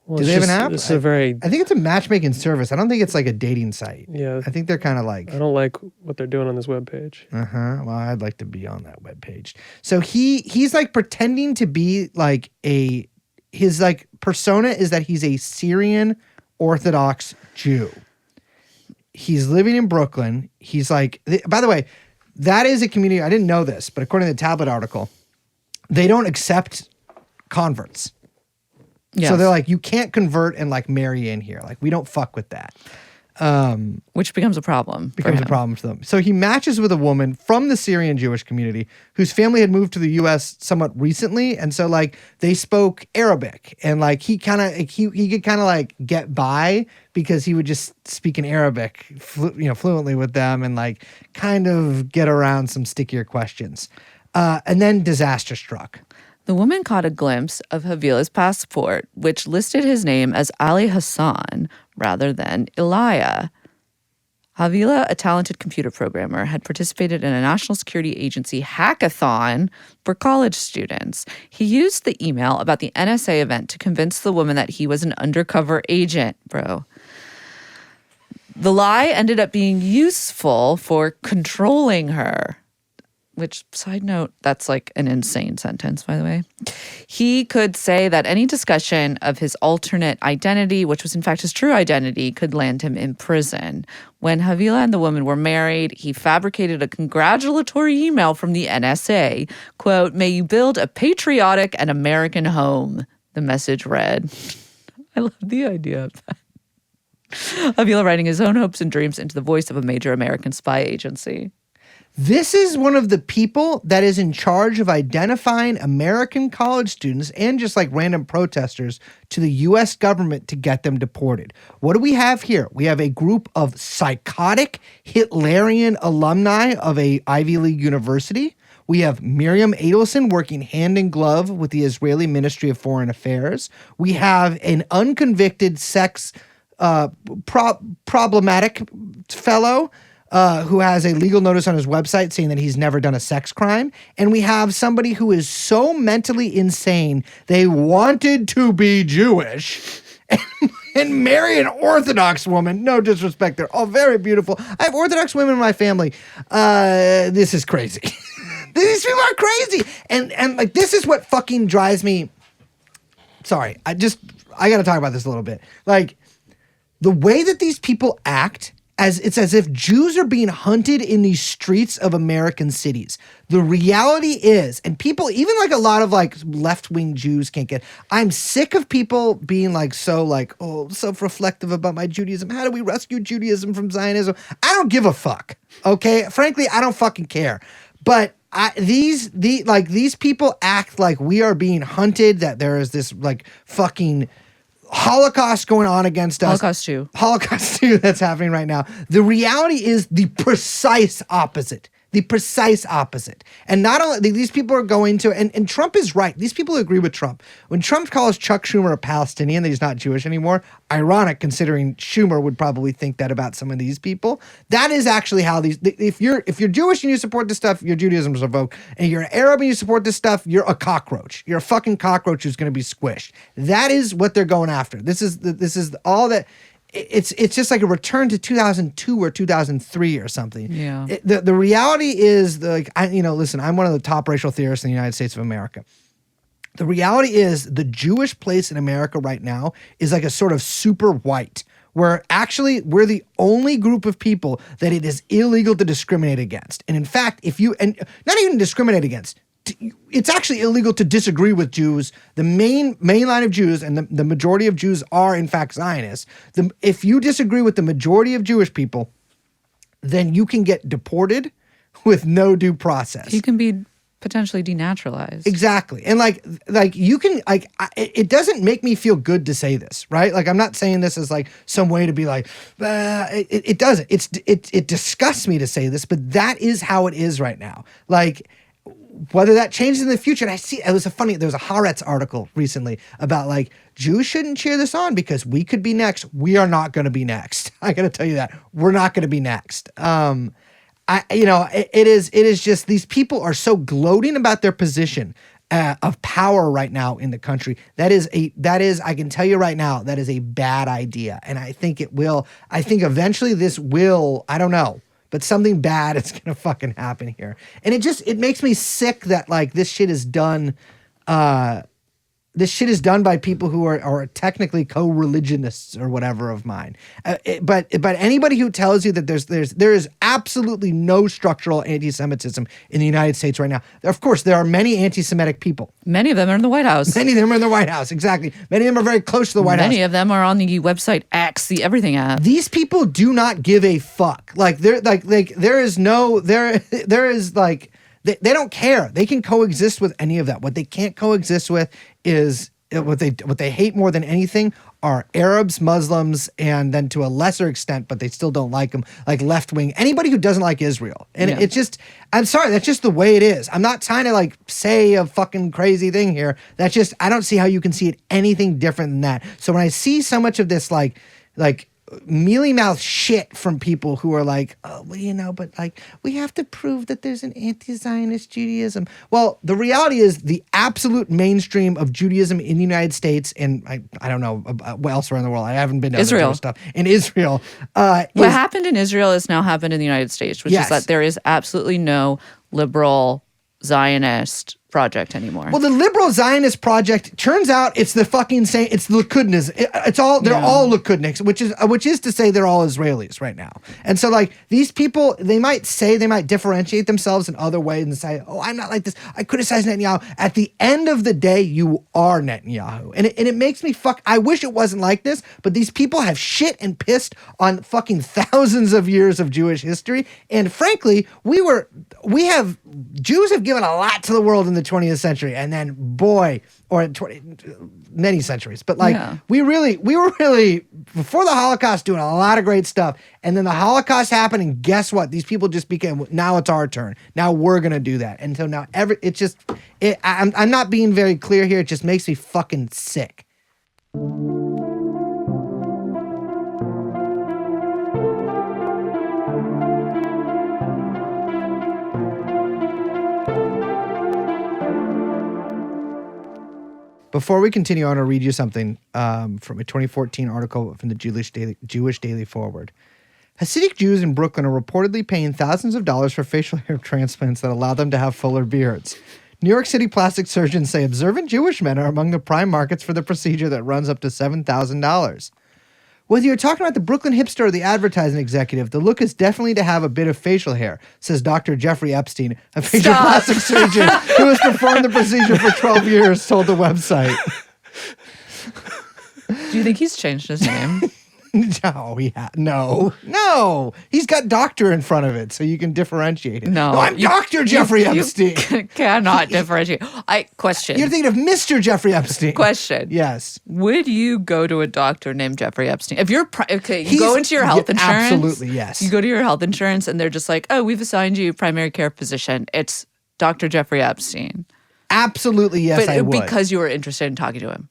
Well, Do it's they have an just- app? This is a very I think it's a matchmaking service. I don't think it's like a dating site. yeah. I think they're kind of like, I don't like what they're doing on this webpage. well, I'd like to be on that webpage. So he's like pretending to be like his like persona is that he's a Syrian Orthodox Jew. He's living in Brooklyn. He's like, by the way, that is a community. I didn't know this, but according to the Tablet article, they don't accept converts. Yes. So they're like, you can't convert and like marry in here. Like, we don't fuck with that. Which becomes a problem. for Becomes a him. problem for them. So he matches with a woman from the Syrian Jewish community whose family had moved to the U.S. somewhat recently, and so like they spoke Arabic, and like he could kind of like get by because he would just speak in Arabic, fluently with them, and like kind of get around some stickier questions. And then disaster struck. The woman caught a glimpse of Havila's passport, which listed his name as Ali Hassan rather than Elia. Havila, a talented computer programmer, had participated in a National Security Agency hackathon for college students. He used the email about the NSA event to convince the woman that he was an undercover agent, bro. The lie ended up being useful for controlling her. Which, side note, that's like an insane sentence, by the way. He could say that any discussion of his alternate identity, which was in fact his true identity, could land him in prison. When Havila and the woman were married, he fabricated a congratulatory email from the NSA. Quote, "May you build a patriotic and American home," the message read. I love the idea of that. Havila writing his own hopes and dreams into the voice of a major American spy agency. This is one of the people that is in charge of identifying American college students and just like random protesters to the U.S. government to get them deported. What do we have here? We have a group of psychotic Hitlerian alumni of a Ivy League university. We have Miriam Adelson working hand in glove with the Israeli Ministry of Foreign Affairs. We have an unconvicted sex problematic fellow who has a legal notice on his website saying that he's never done a sex crime. And we have somebody who is so mentally insane, they wanted to be Jewish and marry an Orthodox woman. No disrespect, they're all very beautiful. I have Orthodox women in my family. This is crazy. These people are crazy. And like, this is what fucking drives me. Sorry, I got to talk about this a little bit. Like, the way that these people act, it's as if Jews are being hunted in these streets of American cities. The reality is, and people, even like a lot of like left-wing Jews can't get, I'm sick of people being like, oh, self-reflective about my Judaism. How do we rescue Judaism from Zionism? I don't give a fuck. Okay. Frankly, I don't fucking care. But these people act like we are being hunted, that there is this like fucking Holocaust going on against us. Holocaust 2 that's happening right now. The reality is the precise opposite. The precise opposite. And not only these people are going to, and Trump is right. These people agree with Trump. When Trump calls Chuck Schumer a Palestinian, that he's not Jewish anymore, ironic considering Schumer would probably think that about some of these people. That is actually how if you're Jewish and you support this stuff, your Judaism is revoked. And you're an Arab and you support this stuff, you're a cockroach. You're a fucking cockroach who's going to be squished. That is what they're going after. This is all that. It's just like a return to 2002 or 2003 or something. Yeah. The reality is, listen, I'm one of the top racial theorists in the United States of America. The reality is the Jewish place in America right now is like a sort of super white, where actually we're the only group of people that it is illegal to discriminate against. And in fact, and not even discriminate against, it's actually illegal to disagree with Jews. The main line of Jews, and the majority of Jews are in fact Zionists. If you disagree with the majority of Jewish people, then you can get deported with no due process. You can be potentially denaturalized. Exactly. And like you can, it doesn't make me feel good to say this, right? Like, I'm not saying this as like some way to be like, it doesn't. It disgusts me to say this, but that is how it is right now. Like, whether that changes in the future. And I see, there was a Haaretz article recently about like, Jews shouldn't cheer this on because we could be next. We are not going to be next. I got to tell you that we're not going to be next. It is just, these people are so gloating about their position of power right now in the country. That is, I can tell you right now, that is a bad idea. And I think eventually this will, I don't know, but something bad is going to fucking happen here. And it makes me sick that like this shit is done. This shit is done by people who are technically co-religionists or whatever of mine. But anybody who tells you that there is absolutely no structural anti-Semitism in the United States right now. Of course, there are many anti-Semitic people. Many of them are in the White House. Many of them are in the White House, exactly. Many of them are very close to the White House. Many of them are on the website X, the Everything app. These people do not give a fuck. Like there is like. They don't care. They can coexist with any of that. What they can't coexist with is what they hate more than anything are Arabs, Muslims, and then to a lesser extent, but they still don't like them, like left wing, anybody who doesn't like Israel. And Yeah. it's just, I'm sorry, that's just the way it is. I'm not trying to like say a fucking crazy thing here. That's just, I don't see how you can see it anything different than that. So when I see so much of this like mealy mouth shit from people who are like, oh, well, but like we have to prove that there's an anti-Zionist Judaism. Well, the reality is the absolute mainstream of Judaism in the United States, and I don't know elsewhere in the world. I haven't been to other Israel. Jewish stuff in Israel. What happened in Israel has now happened in the United States, which Yes. is that there is absolutely no liberal Zionist project anymore. Well, the liberal Zionist project turns out it's the fucking same. It's Likud. It's all they're Yeah. all Likudniks, which is to say they're all Israelis right now. And so like these people, they might differentiate themselves in other ways and say, "Oh, I'm not like this. I criticize Netanyahu." At the end of the day, you are Netanyahu, and it makes me fuck. I wish it wasn't like this, but these people have shit and pissed on fucking thousands of years of Jewish history, and frankly, Jews have given a lot to the world in the 20th century, and then many centuries, but like Yeah. we were really before the Holocaust doing a lot of great stuff, and then the Holocaust happened, and guess what? These people just became, now it's our turn. Now we're gonna do that, and so now I'm not being very clear here. It just makes me fucking sick. Before we continue, I want to read you something from a 2014 article from the Jewish Daily Forward. Hasidic Jews in Brooklyn are reportedly paying thousands of dollars for facial hair transplants that allow them to have fuller beards. New York City plastic surgeons say observant Jewish men are among the prime markets for the procedure that runs up to $7,000. Whether you're talking about the Brooklyn hipster or the advertising executive, the look is definitely to have a bit of facial hair, says Dr. Jeffrey Epstein, a facial plastic surgeon who has performed the procedure for 12 years, told the website. Do you think he's changed his name? No. He's got doctor in front of it, so you can differentiate it. No, I'm Dr. Jeffrey Epstein. You cannot differentiate. Question. You're thinking of Mr. Jeffrey Epstein. Question. Yes. Would you go to a doctor named Jeffrey Epstein? If you're you He's- go into your health yeah, insurance. absolutely, yes. You go to your health insurance and they're just like, oh, we've assigned you a primary care physician. It's Dr. Jeffrey Epstein. Absolutely, yes, I would. Because you were interested in talking to him.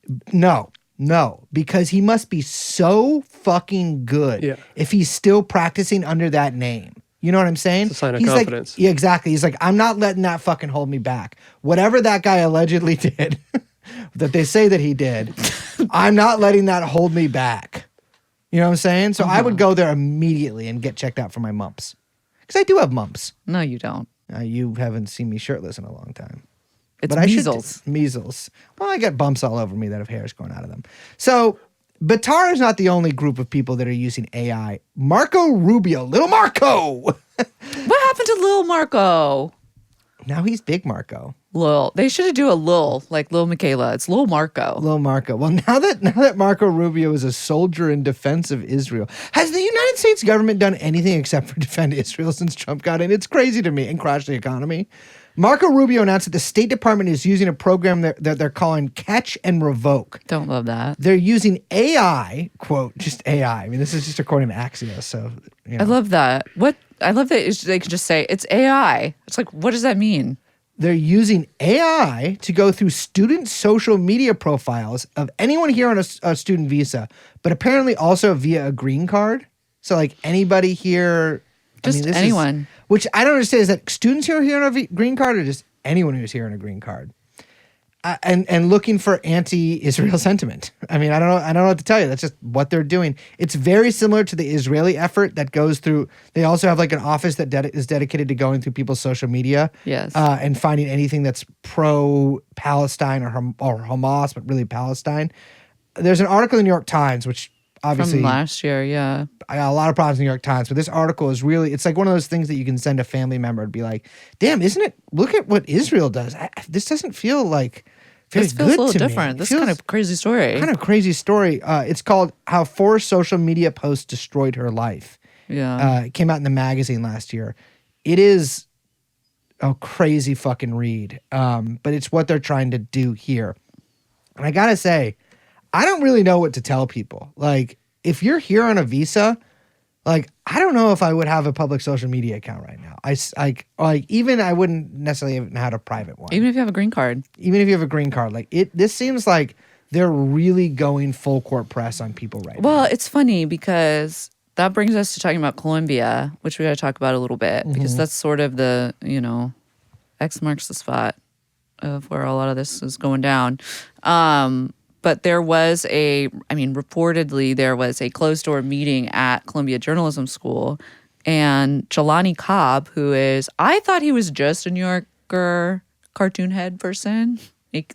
No, because he must be so fucking good Yeah. if he's still practicing under that name. You know what I'm saying? It's a sign of He's confidence. Like, yeah, exactly. He's like, I'm not letting that fucking hold me back. Whatever that guy allegedly did, that they say that he did, I'm not letting that hold me back. You know what I'm saying? So I would go there immediately and get checked out for my mumps. Because I do have mumps. No, you don't. You haven't seen me shirtless in a long time. It's I should measles. Measles. Well, I got bumps all over me that have hairs going out of them. So, Batar is not the only group of people that are using AI. Marco Rubio, little Marco. What happened to Lil Marco? Now he's big Marco. Lil. They should do a Lil, like Lil Michaela. It's Lil Marco. Little Marco. Well, now that Marco Rubio is a soldier in defense of Israel, has the United States government done anything except for defend Israel since Trump got in? It's crazy to me, and crash the economy. Marco Rubio announced that the State Department is using a program that they're calling Catch and Revoke. Don't love that. They're using AI, quote, just AI. I mean, this is just according to Axios, so, you know. I love that. I love that they can just say it's AI. It's like, what does that mean? They're using AI to go through student social media profiles of anyone here on a student visa, but apparently also via a green card. So, like, anybody here... Just this anyone. Which I don't understand. Is that students who are here on a green card or just anyone who's here on a green card? And looking for anti-Israel sentiment. I mean, I don't know what to tell you. That's just what they're doing. It's very similar to the Israeli effort that goes through. They also have like an office that is dedicated to going through people's social media. Yes. And finding anything that's pro-Palestine or Hamas, but really Palestine. There's an article in the New York Times, which obviously From last year, yeah. I got a lot of problems in the New York Times, but this article is really, it's like one of those things that you can send a family member and be like, damn, isn't it, look at what Israel does. This doesn't feel like very This feels good a little to me. different. It This feels kind of crazy story. kind of crazy story. It's called How 4 Social Media Posts Destroyed Her Life. Yeah. It came out in the magazine last year. It is a crazy fucking read, but it's what they're trying to do here. And I gotta say, I don't really know what to tell people. Like, if you're here on a visa, like, I don't know if I would have a public social media account right now. Even I wouldn't necessarily even have a private one. Even if you have a green card. Even if you have a green card, like this seems like they're really going full court press on people right now. Well, it's funny because that brings us to talking about Colombia, which we got to talk about a little bit because that's sort of the, X marks the spot of where a lot of this is going down. But there was reportedly there was a closed door meeting at Columbia Journalism School, and Jelani Cobb, I thought he was just a New Yorker cartoon head person,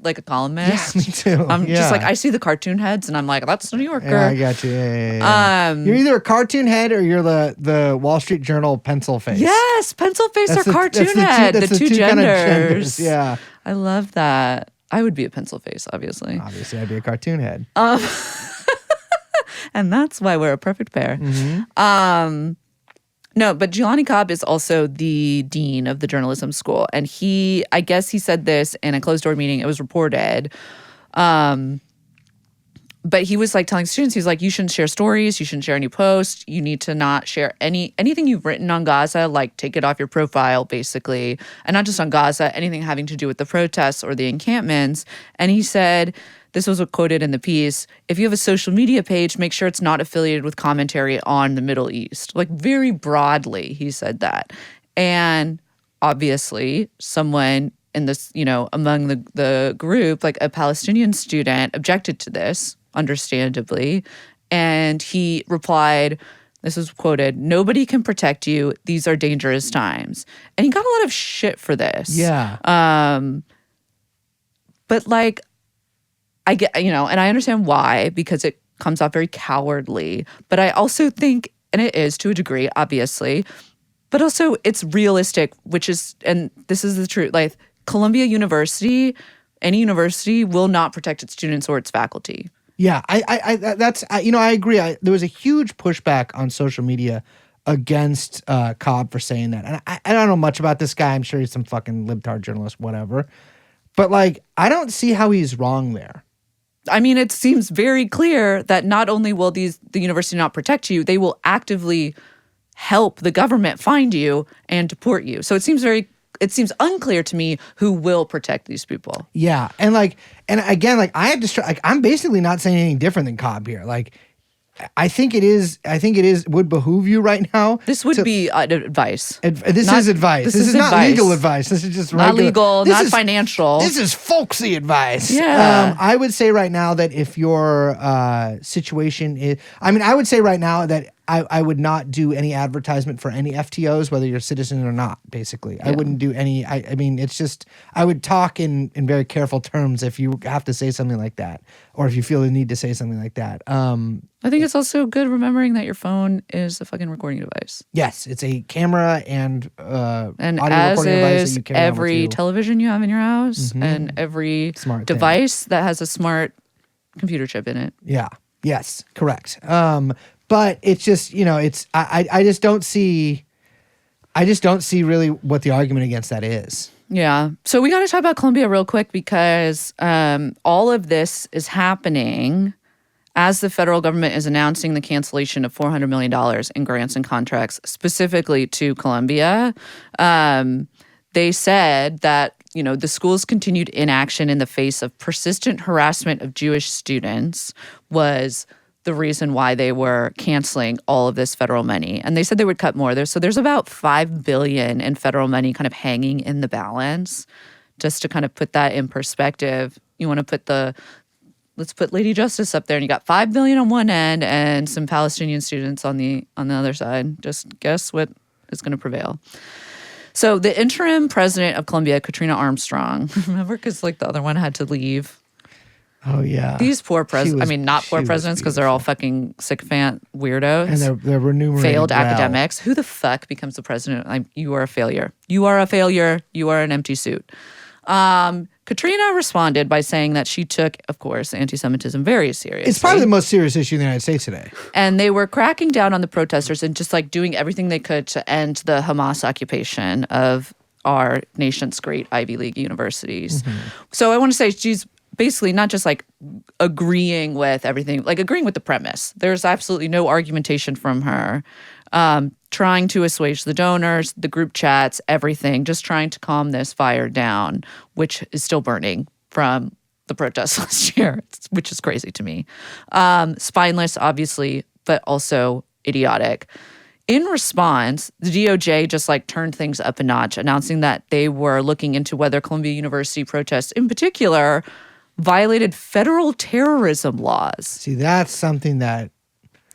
like a columnist. Yeah, me too. I'm just like, I see the cartoon heads and I'm like, that's a New Yorker. Yeah, I got you. Yeah. You're either a cartoon head or you're the Wall Street Journal pencil face. Yes, pencil face That's or cartoon that's head. that's The two kind of genders. Yeah. I love that. I would be a pencil face, obviously. Obviously, I'd be a cartoon head. And that's why we're a perfect pair. No, but Jelani Cobb is also the dean of the journalism school. And I guess he said this in a closed door meeting. It was reported. But he was like telling students, he's like, you shouldn't share stories. You shouldn't share any posts. You need to not share anything you've written on Gaza, like take it off your profile, basically. And not just on Gaza, anything having to do with the protests or the encampments. And he said, this was quoted in the piece, if you have a social media page, make sure it's not affiliated with commentary on the Middle East. Like very broadly, he said that. And obviously, someone in this, among the group, like a Palestinian student, objected to this, understandably. And he replied, this was quoted, "Nobody can protect you. These are dangerous times." And he got a lot of shit for this. Yeah. But like, I get, and I understand why, because it comes off very cowardly. But I also think, and it is to a degree, obviously, but also it's realistic, and this is the truth, like Columbia University, any university will not protect its students or its faculty. Yeah, I agree. There was a huge pushback on social media against Cobb for saying that. And I don't know much about this guy. I'm sure he's some fucking libtard journalist, whatever. But like, I don't see how he's wrong there. I mean, it seems very clear that not only will the university not protect you, they will actively help the government find you and deport you. So it seems unclear to me who will protect these people. Yeah, and again, I have to I'm basically not saying anything different than Cobb here. Like, I think it is would behoove you right now. This would be advice. This is advice. This is not legal advice. This is just not regular, legal, not financial. This is folksy advice. Yeah. I would say right now that if your situation is, I would say right now that I would not do any advertisement for any FTOs, whether you're a citizen or not, basically. Yeah. I wouldn't do any, it's just, I would talk in very careful terms if you have to say something like that, or if you feel the need to say something like that. I think it's also good remembering that your phone is a fucking recording device. Yes, it's a camera and audio as recording device that you is carry around with every you. television you have in your house and every Smart device that has a smart computer chip in it. Yeah. Yes. Correct. But it's just, I just don't see really what the argument against that is. Yeah. So we got to talk about Colombia real quick because all of this is happening as the federal government is announcing the cancellation of $400 million in grants and contracts specifically to Colombia. They said that, the school's continued inaction in the face of persistent harassment of Jewish students was the reason why they were canceling all of this federal money. And they said they would cut more. There's about $5 billion in federal money kind of hanging in the balance. Just to kind of put that in perspective, you want to let's put Lady Justice up there, and you got $5 billion on one end and some Palestinian students on the other side. Just guess what is going to prevail. So the interim president of Colombia, Katrina Armstrong, remember, because the other one had to leave. Oh yeah, these poor presidents. Not poor presidents because they're all fucking sycophant weirdos. And they're remunerated failed well. Academics. Who the fuck becomes the president? You are a failure. You are a failure. You are an empty suit. Katrina responded by saying that she took, of course, anti-Semitism very seriously. It's probably the most serious issue in the United States today. And they were cracking down on the protesters and just doing everything they could to end the Hamas occupation of our nation's great Ivy League universities. So I want to say she's basically not just like agreeing with everything, like agreeing with the premise. There's absolutely no argumentation from her. Trying to assuage the donors, the group chats, everything, just trying to calm this fire down, which is still burning from the protests last year, which is crazy to me. Spineless, obviously, but also idiotic. In response, the DOJ just like turned things up a notch, announcing that they were looking into whether Columbia University protests in particular violated federal terrorism laws. See, that's something that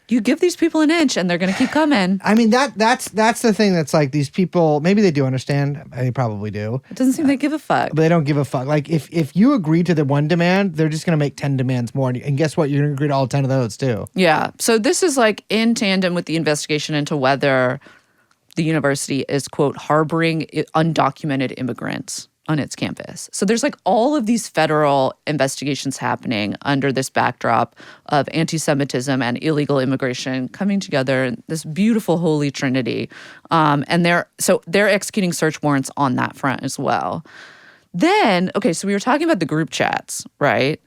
You give these people an inch and they're going to keep coming. I mean that's the thing that's like these people maybe they do understand. They probably do. It doesn't seem they give a fuck. But they don't give a fuck. Like if you agree to the one demand, they're just going to make 10 demands more. And guess what? You're going to agree to all 10 of those too. Yeah. So this is like in tandem with the investigation into whether the university is, quote, harboring undocumented immigrants on its campus. So there's like all of these federal investigations happening under this backdrop of anti-Semitism and illegal immigration coming together in this beautiful holy trinity. And they're executing search warrants on that front as well. Then, okay, so we were talking about the group chats, right?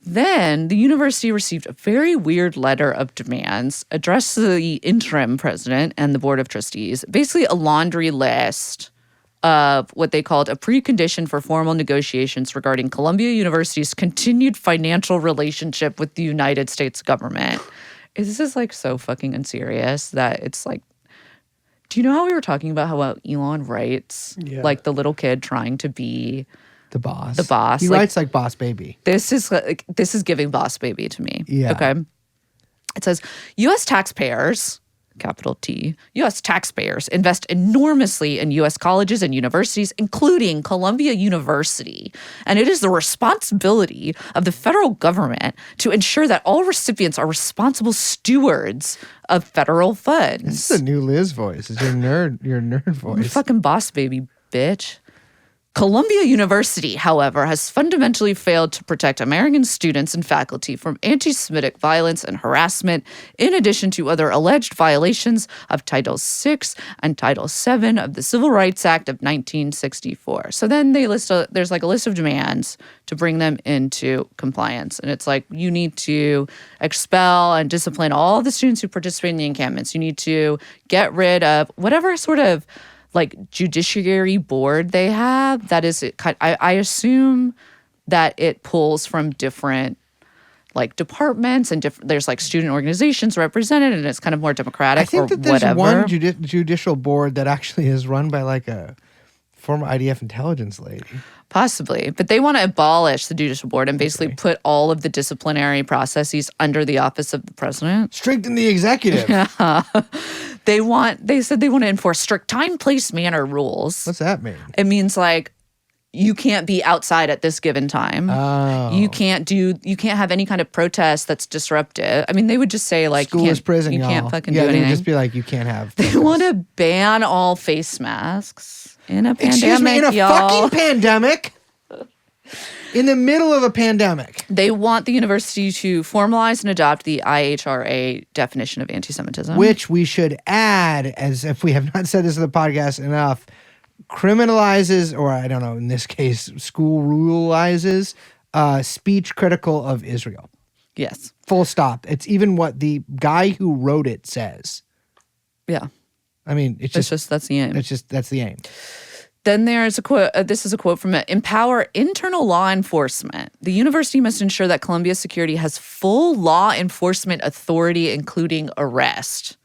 Then the university received a very weird letter of demands addressed to the interim president and the board of trustees, basically a laundry list of what they called a precondition for formal negotiations regarding Columbia University's continued financial relationship with the United States government. This is like so fucking unserious that it's like, do you know how we were talking about how Elon writes like the little kid trying to be The boss. the boss? He Like, writes like Boss Baby. this is giving boss baby to me. Yeah. Okay. It says U.S. taxpayers, capital T, U.S. taxpayers invest enormously in U.S. colleges and universities, including Columbia University. And it is the responsibility of the federal government to ensure that all recipients are responsible stewards of federal funds. This is a new Liz voice. It's your nerd voice. Fucking boss baby, bitch. Columbia University, however, has fundamentally failed to protect American students and faculty from anti-Semitic violence and harassment, in addition to other alleged violations of Title VI and Title VII of the Civil Rights Act of 1964. So then they there's like a list of demands to bring them into compliance. And it's like, you need to expel and discipline all the students who participate in the encampments. You need to get rid of whatever sort of like judiciary board they have. That is, I assume that it pulls from different like departments and there's like student organizations represented, and it's kind of more democratic. I think or that there's whatever. one judicial board that actually is run by like a former IDF intelligence lady. Possibly, but they want to abolish the judicial board and basically put all of the disciplinary processes under the office of the president. Strengthen the executive. They said they want to enforce strict time, place, manner rules. What's that mean? It means like you can't be outside at this given time. Oh. You can't have any kind of protest that's disruptive. I mean, they would just say like School you can't, is prison, you y'all. can't fucking yeah, do they anything. would just be like, you can't have. They want to ban all face masks in a pandemic, Excuse me, in a y'all. fucking pandemic? In the middle of a pandemic. They want the university to formalize and adopt the IHRA definition of anti-Semitism. Which we should add, as if we have not said this in the podcast enough, criminalizes, or I don't know, in this case, school ruleizes speech critical of Israel. Yes. Full stop. It's even what the guy who wrote it says. Yeah. I mean, That's the aim. that's the aim. Then there's a quote. This is a quote from it. Empower internal law enforcement. The university must ensure that Columbia Security has full law enforcement authority, including arrest.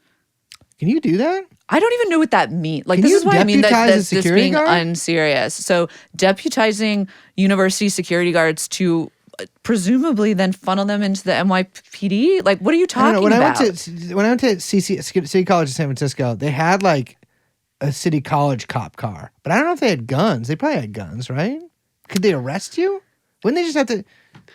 Can you do that? I don't even know what that means. Like, Can this you is why I mean that deputize a this security being guard? unserious. So deputizing university security guards to presumably then funnel them into the NYPD. Like, what are you I don't talking know. about? When I went to City College in San Francisco, they had like a City College cop car, but I don't know if they had guns. They probably had guns, right? Could they arrest you? Wouldn't they just have to?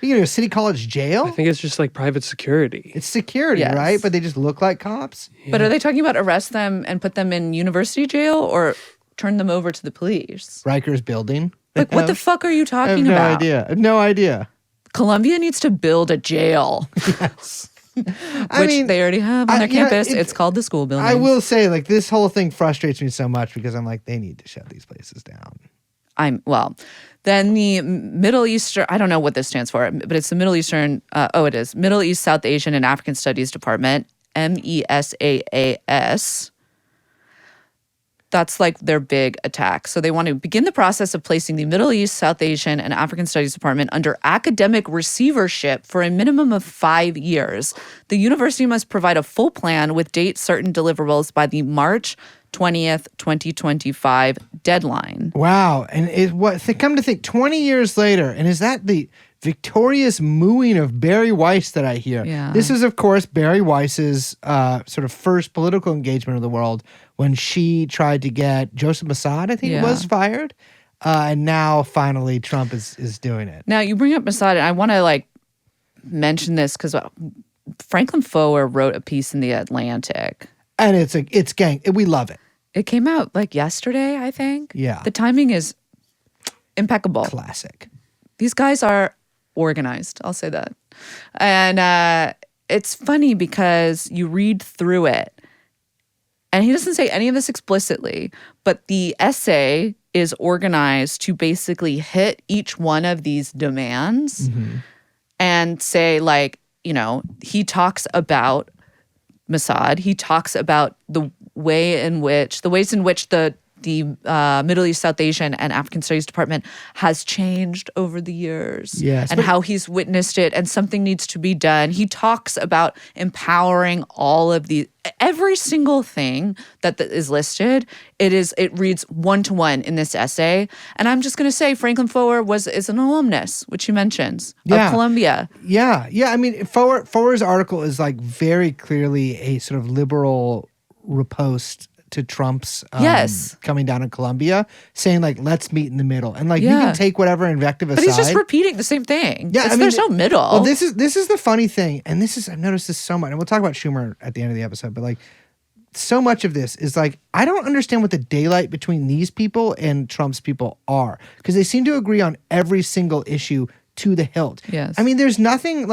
You go to a City College jail. I think it's just like private security. It's security, Yes. right? But they just look like cops. But are they talking about arrest them and put them in university jail or turn them over to the police? Rikers building. Like, what the fuck are you I have talking no about? idea. I have no idea. Columbia needs to build a jail, Yes. which they already have on their campus. It's called the school building. I will say, like, this whole thing frustrates me so much because I'm like, they need to shut these places down. Then the Middle Eastern, I don't know what this stands for, but it's the Middle Eastern, it is Middle East, South Asian, and African Studies Department, MESAAS. That's like their big attack. So they want to begin the process of placing the Middle East, South Asian, and African Studies Department under academic receivership for a minimum of 5 years. The university must provide a full plan with date certain deliverables by the March 20th, 2025 deadline. Wow. And come to think, 20 years later, and is that the victorious mooing of Barry Weiss that I hear? Yeah. This is, of course, Barry Weiss's sort of first political engagement of the world when she tried to get Joseph Mossad, I think it was, fired. And now, finally, Trump is doing it. Now, you bring up Mossad, and I want to, mention this because Franklin Foer wrote a piece in The Atlantic. And it's gang. We love it. It came out, yesterday, I think. Yeah. The timing is impeccable. Classic. These guys are organized. I'll say that. And it's funny because you read through it, and he doesn't say any of this explicitly, but the essay is organized to basically hit each one of these demands and say, he talks about Mossad. He talks about the ways in which the Middle East, South Asian, and African Studies Department has changed over the years. Yes, and how he's witnessed it, and something needs to be done. He talks about empowering all of every single thing that is listed. It reads 1-to-1 in this essay. And I'm just going to say Franklin Foer is an alumnus, which he mentions, of Columbia. Yeah. I mean, Foer's article is very clearly a sort of liberal riposte to Trump's coming down in Columbia, saying let's meet in the middle, and you can take whatever invective aside. But he's just repeating the same thing. Yeah, there's no middle. Well, this is the funny thing, and I've noticed this so much, and we'll talk about Schumer at the end of the episode. But so much of this is I don't understand what the daylight between these people and Trump's people are, because they seem to agree on every single issue to the hilt. Yes, I mean, there's nothing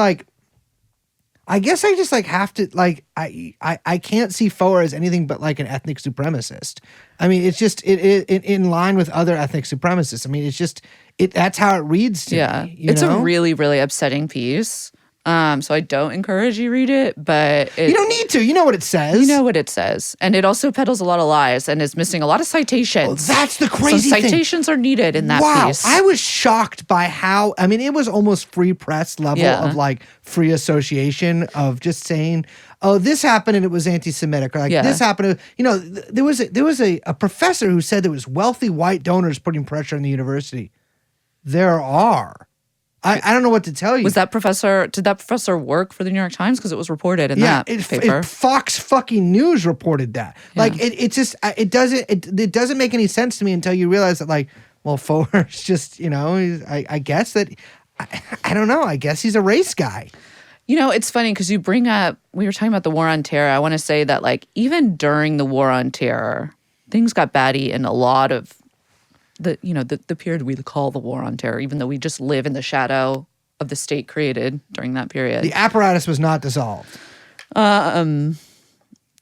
I guess I just have to I can't see Foer as anything but an ethnic supremacist. I mean, it's just it in line with other ethnic supremacists. I mean, it's just that's how it reads to me. It's a really, really upsetting piece. So I don't encourage you read it, but you don't need to. You know what it says. You know what it says, and it also peddles a lot of lies and is missing a lot of citations. Well, that's the crazy thing. Citations are needed in that piece. I was shocked by how. I mean, it was almost free press level of free association of just saying, "Oh, this happened and it was anti-Semitic," or this happened. There was a professor who said there was wealthy white donors putting pressure on the university. There are. I don't know what to tell you. Did that professor work for the New York Times? Because it was reported in that paper. Fox fucking News reported that. It doesn't make any sense to me until you realize that Foer's just, I guess that, I don't know. I guess he's a race guy. It's funny because we were talking about the war on terror. I want to say that even during the war on terror, things got batty in a lot of the period we call the war on terror, even though we just live in the shadow of the state created during that period. The apparatus was not dissolved. Things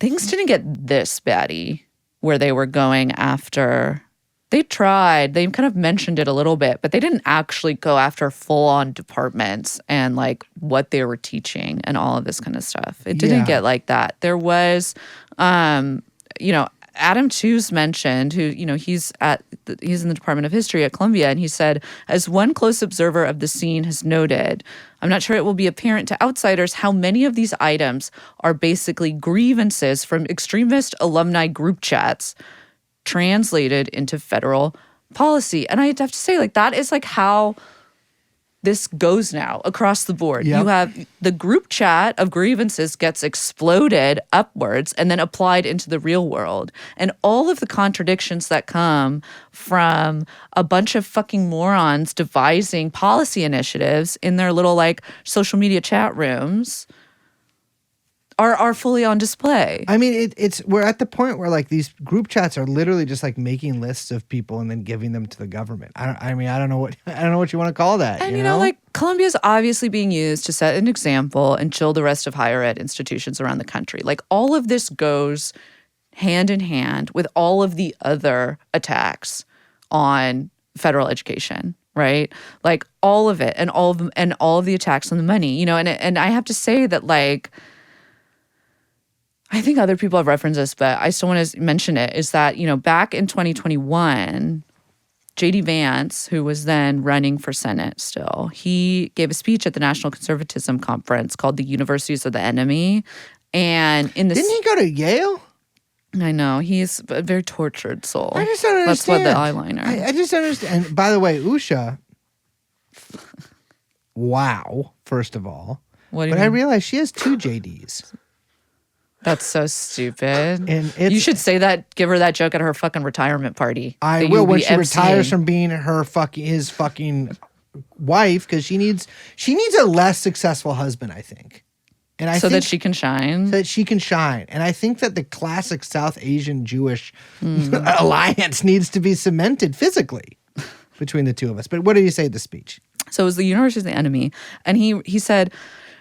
didn't get this batty where they were going after. They tried. They kind of mentioned it a little bit, but they didn't actually go after full-on departments and what they were teaching and all of this kind of stuff. It didn't get like that. There was, Adam Tooze mentioned, who, he's in the Department of History at Columbia, and he said, as one close observer of the scene has noted, I'm not sure it will be apparent to outsiders how many of these items are basically grievances from extremist alumni group chats translated into federal policy. And I have to say, that is how this goes now across the board. Yep. You have the group chat of grievances gets exploded upwards and then applied into the real world. And all of the contradictions that come from a bunch of fucking morons devising policy initiatives in their little social media chat rooms are fully on display. I mean, we're at the point where these group chats are literally just making lists of people and then giving them to the government. I don't know what you want to call that. And Columbia's obviously being used to set an example and chill the rest of higher ed institutions around the country. All of this goes hand in hand with all of the other attacks on federal education, right? Like all of it and all of the attacks on the money, and I have to say that like I think other people have referenced this, but I still want to mention it, is that, back in 2021, J.D. Vance, who was then running for Senate still, he gave a speech at the National Conservatism Conference called The Universities of the Enemy. And in this, Didn't he go to Yale? I know, he's a very tortured soul. I just don't That's what understand. the eyeliner. I just don't understand. And by the way, Usha, wow, first of all. What do you But I mean? realized she has 2 JDs. That's so stupid. And it's- you should say that, give her that joke at her fucking retirement party. I that will you'll when be she retires emceeing. from being his fucking wife, because she needs a less successful husband, I think. And I so think that she can shine. so that she can shine. And I think that the classic South Asian Jewish alliance needs to be cemented physically between the two of us. But what did he say at the speech? So it was the University of the Enemy. And he said,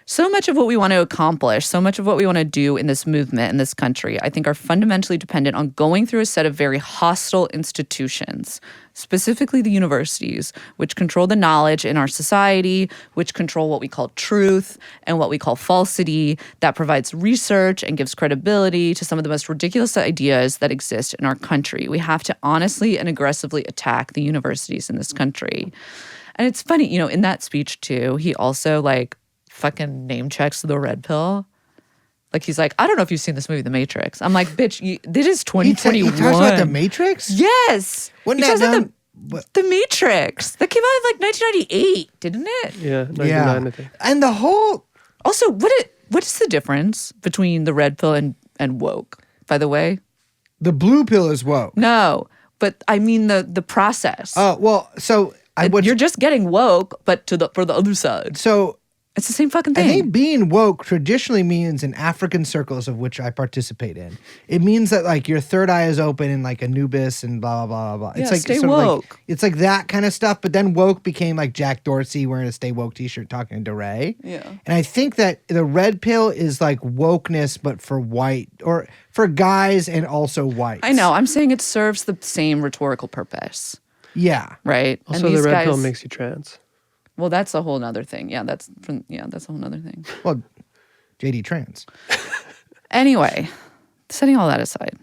so much of what we want to accomplish, so much of what we want to do in this movement, in this country, I think are fundamentally dependent on going through a set of very hostile institutions, specifically the universities, which control the knowledge in our society, which control what we call truth and what we call falsity, that provides research and gives credibility to some of the most ridiculous ideas that exist in our country. We have to honestly and aggressively attack the universities in this country. And it's funny, in that speech too, he also fucking name checks the red pill. Like he's like, I don't know if you've seen this movie, The Matrix. I'm like, bitch, this is 2021. He talks about the Matrix? Yes. Wasn't He that talks about done- the Matrix. That came out in 1998, didn't it? Yeah, 99, Yeah. I think. And the whole Also, what is the difference between the red pill and woke, by the way? the blue pill is woke. No, but I mean the process. Oh, well, so You're just getting woke, but for the other side. so It's the same fucking I thing. think being woke traditionally means in African circles of which I participate in. It means that your third eye is open in Anubis and blah blah blah blah. Yeah, It's stay sort of woke. it's like that kind of stuff. But then woke became like Jack Dorsey wearing a "Stay Woke" T-shirt talking to Ray. Yeah. And I think that the red pill is like wokeness, but for white or for guys and also whites. I know. I'm saying it serves the same rhetorical purpose, Yeah. right? Also, and the these red pill guys- makes you trans. Well, that's a whole nother thing. Yeah, that's a whole nother thing. Well, JD trans. Anyway, setting all that aside,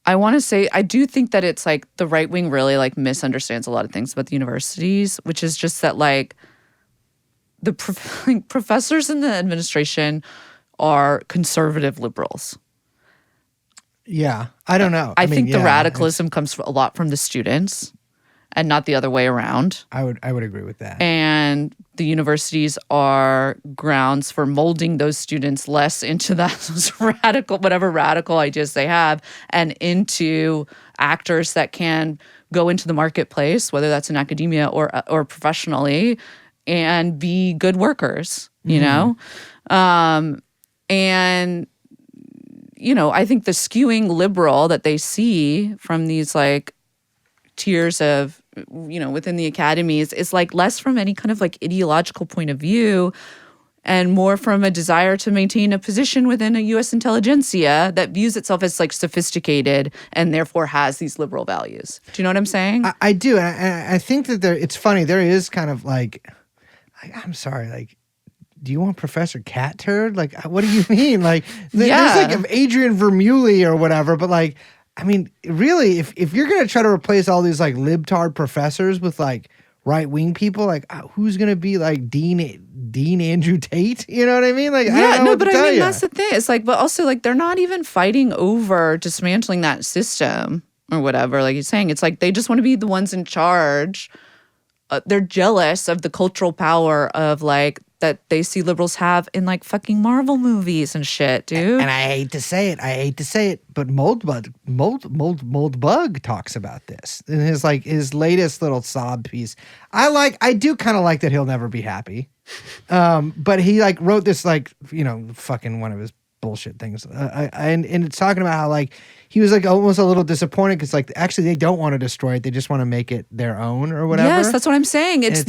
I want to say I do think that it's the right wing really misunderstands a lot of things about the universities, which is just that the professors in the administration are conservative liberals. Yeah. I don't know. I mean, think the yeah, radicalism comes a lot from the students and not the other way around. I would agree with that. And the universities are grounds for molding those students less into those whatever radical ideas they have, and into actors that can go into the marketplace, whether that's in academia or professionally, and be good workers, and I think the skewing liberal that they see from these tiers of within the academies is less from any kind of ideological point of view and more from a desire to maintain a position within a U.S. intelligentsia that views itself as sophisticated and therefore has these liberal values. Do you know what I'm saying? I do. And I think that it's funny. There is kind of I'm sorry, do you want Professor Cat Turd? What do you mean? There's Adrian Vermeulen or whatever, but I mean, really, if you're going to try to replace all these libtard professors with right wing people, who's going to be Dean Andrew Tate? You know what I mean? I don't know what to tell you. That's the thing. It's but also they're not even fighting over dismantling that system or whatever. Like you're saying, it's they just want to be the ones in charge. They're jealous of the cultural power of that they see liberals have in fucking Marvel movies and shit, dude. And I hate to say it, but Moldbug talks about this in his latest little sob piece. I do kind of like that he'll never be happy. But he wrote this fucking one of his bullshit things. And it's talking about how he was almost a little disappointed because actually they don't want to destroy it. They just want to make it their own or whatever. Yes, that's what I'm saying. It's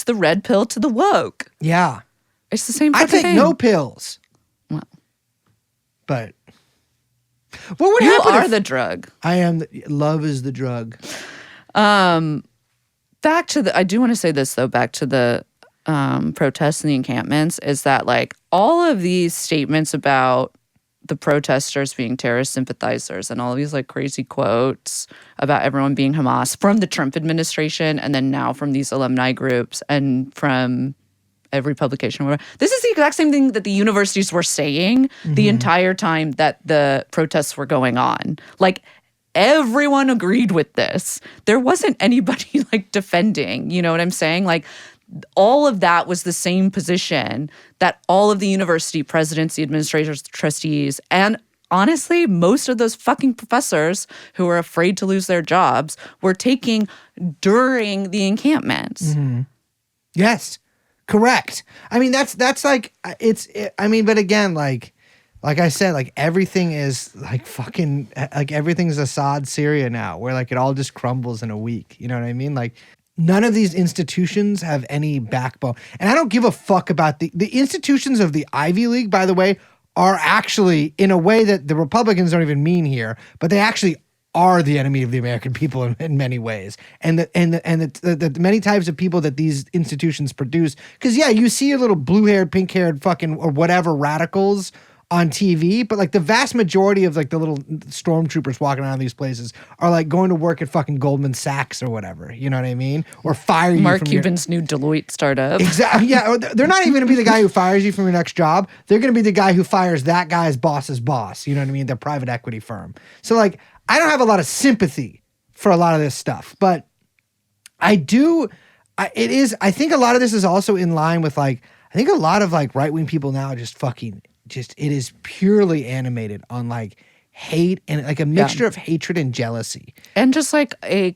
the red pill to the woke. Yeah. It's the same I fucking take thing. no pills. Well, But what would you happen are if the drug. I am love is the drug. Back to the, I do want to say this though, back to the protests and the encampments, is that like all of these statements about the protesters being terrorist sympathizers and all of these like crazy quotes about everyone being Hamas from the Trump administration and then now from these alumni groups and from every publication, whatever. This is the exact same thing that the universities were saying the entire time that the protests were going on. Like, everyone agreed with this. There wasn't anybody like defending, you know what I'm saying? Like, all of that was the same position that all of the university presidents, the administrators, the trustees, and honestly, most of those fucking professors who were afraid to lose their jobs were taking during the encampments. Yes, correct. I mean, that's like, I mean, but again, like I said, like everything is like fucking, like everything's Assad Syria now, where like it all just crumbles in a week. You know what I mean? Like, none of these institutions have any backbone. And I don't give a fuck about the institutions of the Ivy League, by the way, are actually, in a way that the Republicans don't even mean here, but they actually are the enemy of the American people in many ways. And the many types of people that these institutions produce. Because, yeah, you see your little blue-haired, pink-haired fucking or whatever radicals on TV, but like the vast majority of like the little stormtroopers walking around these places are like going to work at fucking Goldman Sachs or whatever. You know what I mean? Or fire you Mark from Cuban's new Deloitte startup. Exactly. Yeah, or they're not even going to be the guy who fires you from your next job. They're going to be the guy who fires that guy's boss's boss. You know what I mean? Their private equity firm. So like, I don't have a lot of sympathy for a lot of this stuff, but I do. I think a lot of this is also in line with like, I think a lot of like right-wing people now it is purely animated on like hate and like a mixture of hatred and jealousy. And just like a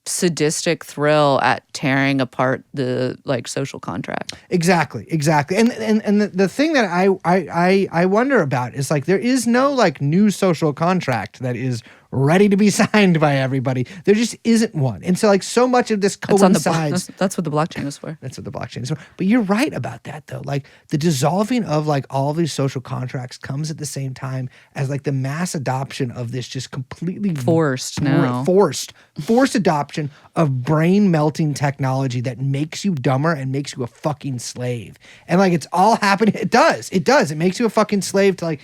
sadistic thrill at tearing apart the like social contract. Exactly. And the thing that I wonder about is like there is no like new social contract that is ready to be signed by everybody. There just isn't one. And so like so much of this coincides. That's what the blockchain is for. That's what the blockchain is for. But you're right about that though. Like the dissolving of like all of these social contracts comes at the same time as like the mass adoption of this just completely forced adoption of brain melting technology that makes you dumber and makes you a fucking slave. And like it's all happening. It does. It makes you a fucking slave to like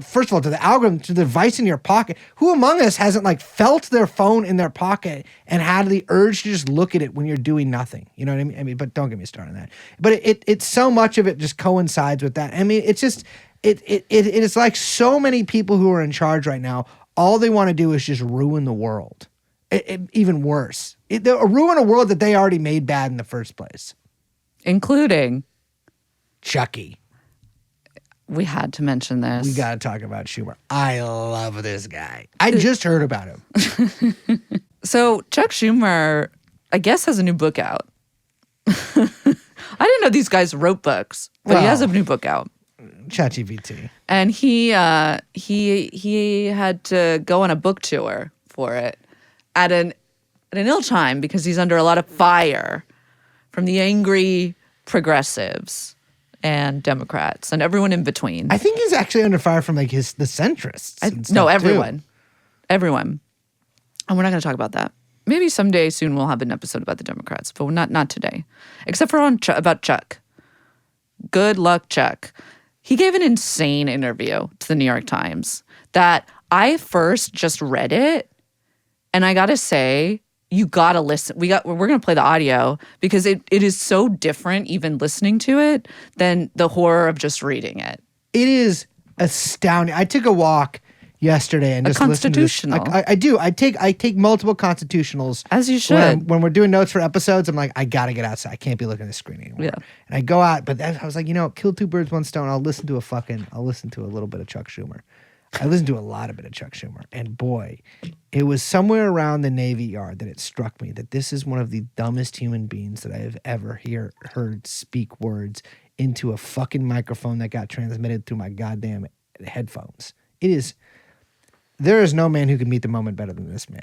first of all, to the algorithm, to the device in your pocket. Who among us hasn't like felt their phone in their pocket and had the urge to just look at it when you're doing nothing? You know what I mean? But don't get me started on that. But it's so much of it just coincides with that. I mean, it's just it is like so many people who are in charge right now. All they want to do is just ruin the world. Even worse, ruin a world that they already made bad in the first place, including Chucky. We had to mention this. We got to talk about Schumer. I love this guy. I just heard about him. So Chuck Schumer, I guess, has a new book out. I didn't know these guys wrote books, but he has a new book out. ChatGPT. And he had to go on a book tour for it at an ill time because he's under a lot of fire from the angry progressives and Democrats and everyone in between. I think he's actually under fire from like the centrists. No, everyone. Everyone. And we're not going to talk about that. Maybe someday soon we'll have an episode about the Democrats, but not today. Except for about Chuck. Good luck, Chuck. He gave an insane interview to the New York Times that I first just read it, and I got to say, you gotta listen. We're gonna play the audio because it is so different even listening to it than the horror of just reading it. It is astounding. I took a walk yesterday and just listened to this. I do. I take multiple constitutionals. As you should. When we're doing notes for episodes, I'm like, I gotta get outside. I can't be looking at the screen anymore. Yeah. And I go out, but I was like, kill two birds, one stone. I'll listen to a little bit of Chuck Schumer. I listened to a lot of it of Chuck Schumer, and boy, it was somewhere around the Navy Yard that it struck me that this is one of the dumbest human beings that I have ever heard speak words into a fucking microphone that got transmitted through my goddamn headphones. There is no man who can meet the moment better than this man.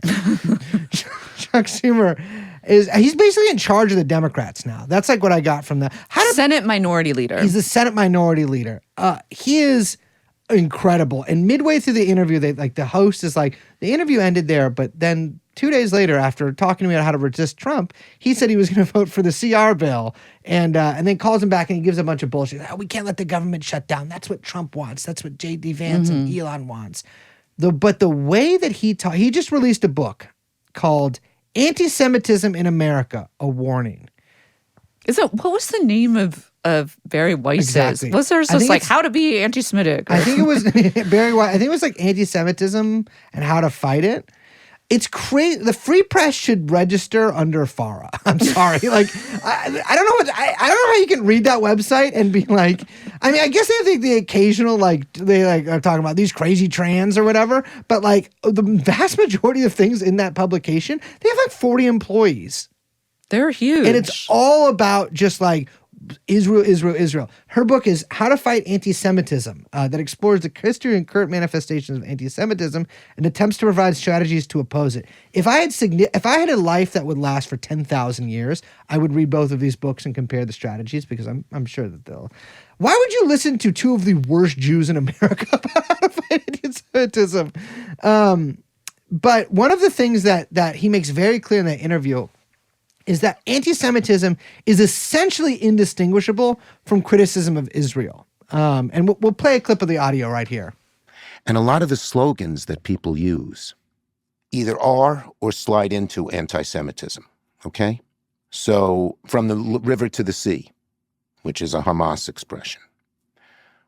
Chuck Schumer he's basically in charge of the Democrats now. That's like what I got from the Senate Minority Leader. He's the Senate Minority Leader. He is incredible. And midway through the interview, the host is like, the interview ended there, but then 2 days later, after talking to me about how to resist Trump, he said he was going to vote for the CR bill, and then calls him back and he gives a bunch of bullshit. Oh, we can't let the government shut down. That's what Trump wants. That's what J.D. Vance and Elon wants. But the way that he just released a book called Anti-Semitism in America, A Warning. What was the name of Barry Weiss's? Exactly. Was there just like how to be anti-Semitic? I think it was Barry White. I think it was like anti-Semitism and how to fight it. It's crazy. The Free Press should register under FARA. I'm sorry. Like, I don't know I don't know how you can read that website and be like, I mean, I guess they think the occasional, they are talking about these crazy trans or whatever, but like the vast majority of things in that publication, they have like 40 employees. They're huge. And it's all about just like Israel, Israel, Israel. Her book is How to Fight Anti-Semitism, that explores the history and current manifestations of anti-Semitism and attempts to provide strategies to oppose it. If I had a life that would last for 10,000 years, I would read both of these books and compare the strategies, because I'm sure that they'll. Why would you listen to two of the worst Jews in America about how to fight anti-Semitism? But one of the things that he makes very clear in that interview is that anti-Semitism is essentially indistinguishable from criticism of Israel. And we'll play a clip of the audio right here. And a lot of the slogans that people use either are or slide into anti-Semitism, okay? So from the river to the sea, which is a Hamas expression.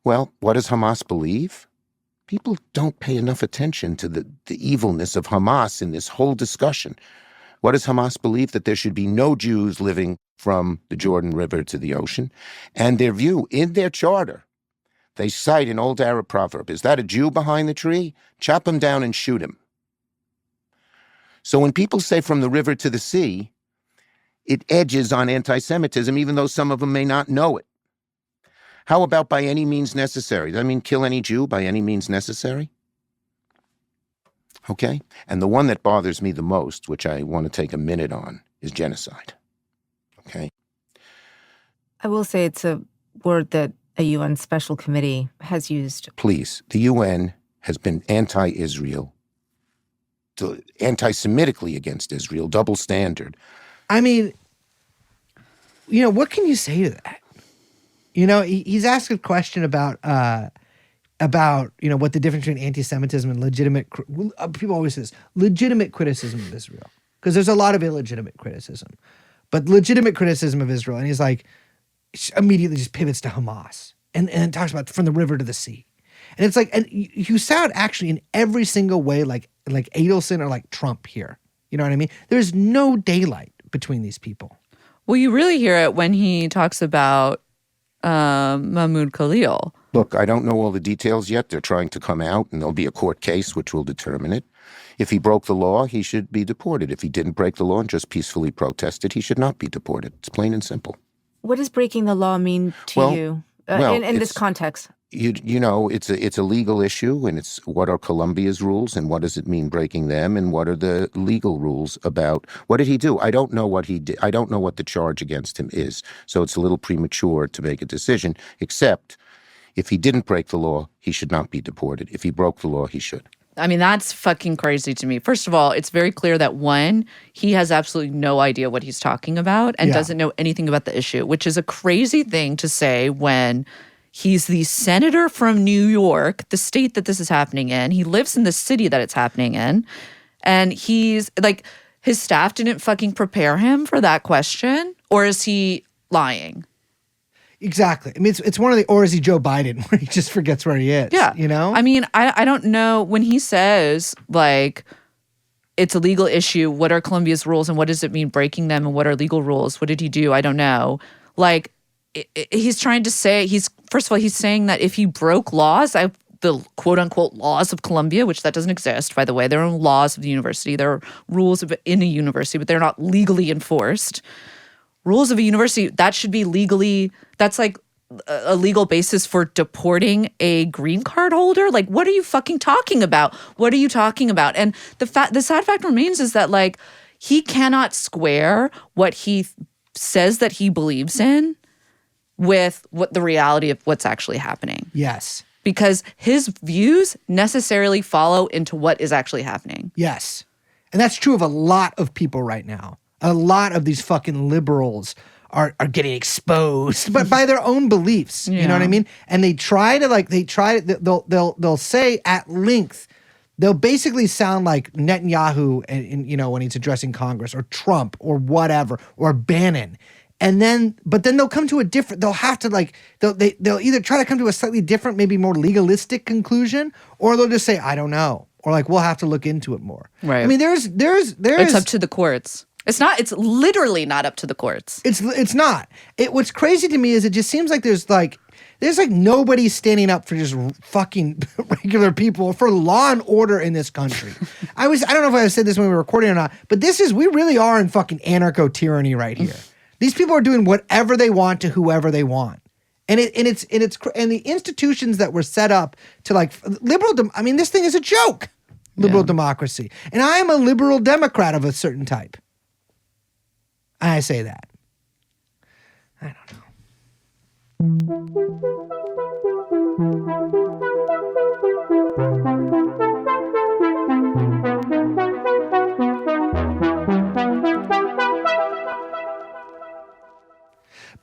Well, what does Hamas believe? People don't pay enough attention to the evilness of Hamas in this whole discussion. What does Hamas believe? That there should be no Jews living from the Jordan River to the ocean. And their view, in their charter, they cite an old Arab proverb, is that a Jew behind the tree? Chop him down and shoot him. So when people say from the river to the sea, it edges on anti-Semitism, even though some of them may not know it. How about by any means necessary? Does that mean kill any Jew by any means necessary? Okay? And the one that bothers me the most, which I want to take a minute on, is genocide. Okay? I will say it's a word that a UN special committee has used. Please, the UN has been anti-Israel, anti-Semitically against Israel, double standard. I mean, what can you say to that? He's asked a question about what the difference between anti-Semitism and legitimate. People always say this, legitimate criticism of Israel, because there's a lot of illegitimate criticism, but legitimate criticism of Israel, and he's like immediately just pivots to Hamas and talks about from the river to the sea, and it's like, and you sound actually in every single way like Adelson or like Trump here. You know what I mean? There's no daylight between these people. Well, you really hear it when he talks about Mahmoud Khalil. Look, I don't know all the details yet. They're trying to come out, and there'll be a court case which will determine it. If he broke the law, he should be deported. If he didn't break the law and just peacefully protested, he should not be deported. It's plain and simple. What does breaking the law mean to you in this context? It's a legal issue, and it's what are Colombia's rules, and what does it mean breaking them, and what are the legal rules about what did he do? I don't know what he did. I don't know what the charge against him is. So it's a little premature to make a decision, except if he didn't break the law, he should not be deported. If he broke the law, he should. I mean, that's fucking crazy to me. First of all, it's very clear that one, he has absolutely no idea what he's talking about and doesn't know anything about the issue, which is a crazy thing to say when he's the senator from New York, the state that this is happening in. He lives in the city that it's happening in. And he's like, his staff didn't fucking prepare him for that question? Or is he lying? Exactly. I mean, it's one of the, or is he Joe Biden, where he just forgets where he is? Yeah. I mean, I don't know. When he says, like, it's a legal issue, what are Colombia's rules and what does it mean breaking them and what are legal rules? What did he do? I don't know. Like, he's trying to say, first of all, he's saying that if he broke laws, the quote-unquote laws of Colombia, which that doesn't exist, by the way. There are laws of the university. There are rules in a university, but they're not legally enforced. Rules of a university, that should be legally, that's like a legal basis for deporting a green card holder? Like, what are you fucking talking about? What are you talking about? And the sad fact remains is that, like, he cannot square what he says that he believes in with what the reality of what's actually happening. Yes. because his views necessarily follow into what is actually happening. Yes. And that's true of a lot of people right now. A lot of these fucking liberals are getting exposed, but by their own beliefs. You know what I Yeah. mean? And they try to they'll say at length, they'll basically sound like Netanyahu and you know, when he's addressing Congress, or Trump or whatever, or Bannon. And then, but then they'll come to a different, they'll have to like, they'll either try to come to a slightly different, maybe more legalistic conclusion, or they'll just say, I don't know. Or like, we'll have to look into it more. Right. I mean, there's It's up to the courts. It's not. It's literally not up to the courts. It's not. What's crazy to me is it just seems like there's like nobody standing up for just fucking regular people, for law and order in this country. I don't know if I said this when we were recording or not, but we really are in fucking anarcho tyranny right here. These people are doing whatever they want to whoever they want. And the institutions that were set up to like I mean, this thing is a joke. Liberal democracy. And I am a liberal Democrat of a certain type. I say that. I don't know.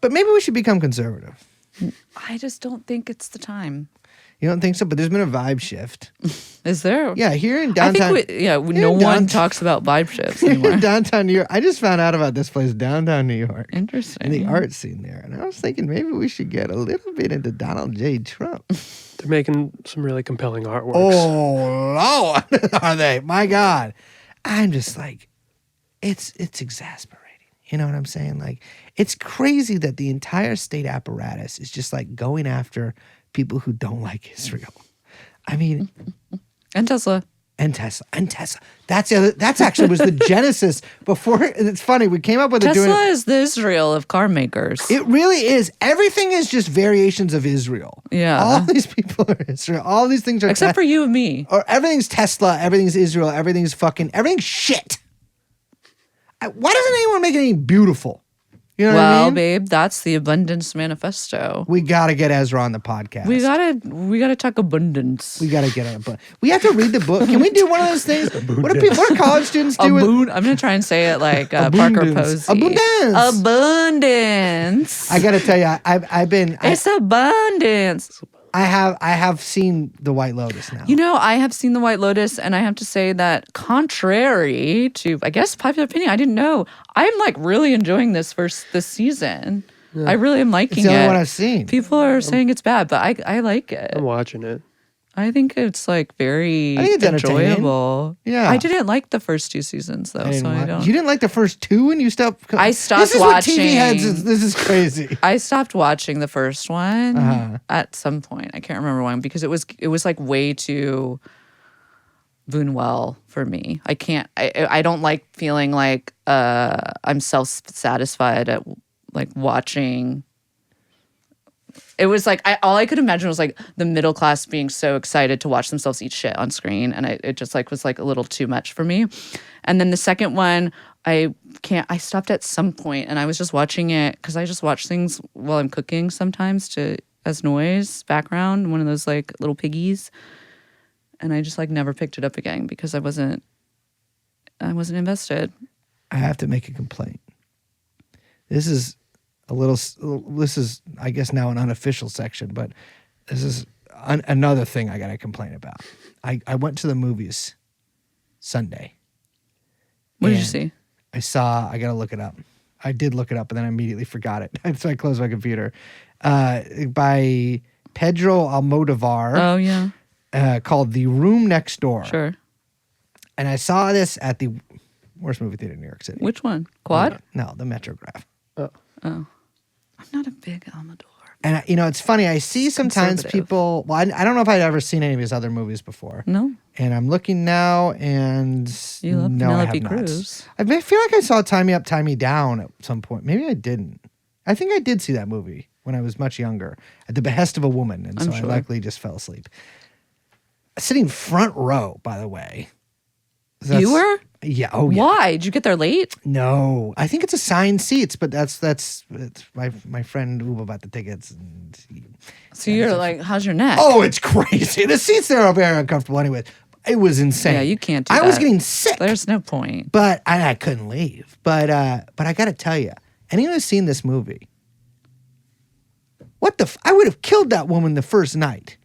But maybe we should become conservative. I just don't think it's the time. You don't think so? But there's been a vibe shift. Is there? Yeah, here in downtown. No one talks about vibe shifts anymore. In downtown New York. I just found out about this place, downtown New York. Interesting. And the art scene there. And I was thinking maybe we should get a little bit into Donald J. Trump. They're making some really compelling artworks. Oh, Lord, are they? My God. I'm just like, it's exasperating. You know what I'm saying? Like, it's crazy that the entire state apparatus is just like going after people who don't like Israel. I mean, And Tesla. And Tesla. That's actually was the genesis before. It's funny. We came up with it doing Tesla is the Israel of car makers. it really is. Everything is just variations of Israel. Yeah. All these people are Israel. All these things are Except for you and me. or everything's Tesla, everything's Israel, everything's shit. Why doesn't anyone make anything beautiful? You know what I mean? Babe, that's the abundance manifesto. We gotta get Ezra on the podcast. We gotta talk abundance. We gotta get it. We have to read the book. Can we do one of those things? What do college students do? I'm gonna try and say it like Parker Posey. Abundance. I gotta tell you, I've been. It's abundance. I have seen The White Lotus now. You know, I have seen The White Lotus, and I have to say that contrary to, I guess, popular opinion, I didn't know. I'm like really enjoying this season. Yeah. I really am liking it. It's the only one I've seen. People are saying it's bad, but I like it. I'm watching it. I think it's like very enjoyable. Yeah. I didn't like the first two seasons though, so I don't. You didn't like the first two and you stopped? I stopped this is watching. What TV heads this is crazy. I stopped watching the first one at some point. I can't remember when because it was like way too Buñuel for me. I can't. I don't like feeling like I'm self-satisfied at like watching. It was like all I could imagine was like the middle class being so excited to watch themselves eat shit on screen, and it just like was like a little too much for me. And then the second one, I stopped at some point, and I was just watching it because I just watch things while I'm cooking sometimes as noise background, one of those like little piggies, and I just like never picked it up again because I wasn't invested. I have to make a complaint. This is I guess now an unofficial section, but this is another thing I got to complain about. I went to the movies Sunday. What did you see? I got to look it up. I did look it up and then I immediately forgot it. So I closed my computer. By Pedro Almodovar. Oh, yeah. Called The Room Next Door. Sure. And I saw this at the worst movie theater in New York City. Which one? Quad? No, the Metrograph. Oh. I'm not a big Almodovar. And, it's funny. I see sometimes people... Well, I don't know if I'd ever seen any of his other movies before. No. And I'm looking now, and... You love no, I Penelope have Cruz. Not. I feel like I saw Tie Me Up, Tie Me Down at some point. Maybe I didn't. I think I did see that movie when I was much younger, at the behest of a woman, and so I likely just fell asleep. Sitting front row, by the way. You were? Yeah. Oh, yeah. Why? Did you get there late? No, I think it's assigned seats, but it's my friend Uba bought the tickets, and So you're like, how's your neck? Oh, it's crazy. The seats there are very uncomfortable anyway. It was insane. Yeah, you can't do I that. was getting sick. There's no point. But I couldn't leave. But I got to tell you, anyone who's seen this movie, I would have killed that woman the first night.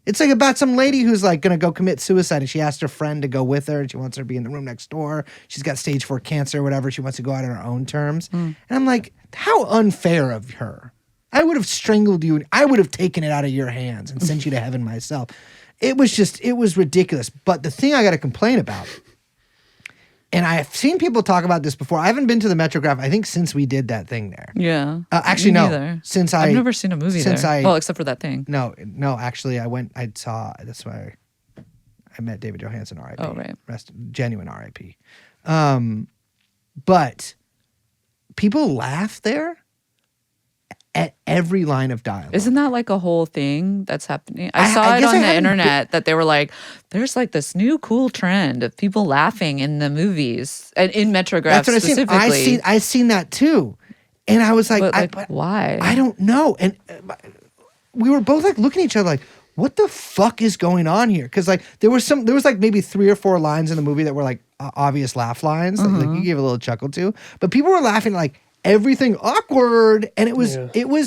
It's like about some lady who's like going to go commit suicide, and she asked her friend to go with her, and she wants her to be in the room next door. She's got stage 4 cancer or whatever. She wants to go out on her own terms. And I'm like, how unfair of her. I would have strangled you. I would have taken it out of your hands and sent you to heaven myself. It was ridiculous. But the thing I got to complain about, and I've seen people talk about this before. I haven't been to the Metrograph, I think, since we did that thing there. Yeah. Actually, Me no. neither. Since I've never seen a movie since there. I- well, except for that thing. No, actually, that's why I met David Johansen, R.I.P. Oh, right. Genuine R.I.P. But people laugh there at every line of dialogue. Isn't that like a whole thing that's happening? I saw it guess on I the haven't internet that they were like, there's like this new cool trend of people laughing in the movies and in Metrograph That's what specifically. I seen that too. And I was like, But why? I don't know. And we were both like looking at each other like, what the fuck is going on here? Because like there was like maybe 3 or 4 lines in the movie that were like obvious laugh lines, like you gave a little chuckle to, but people were laughing like everything awkward, and it was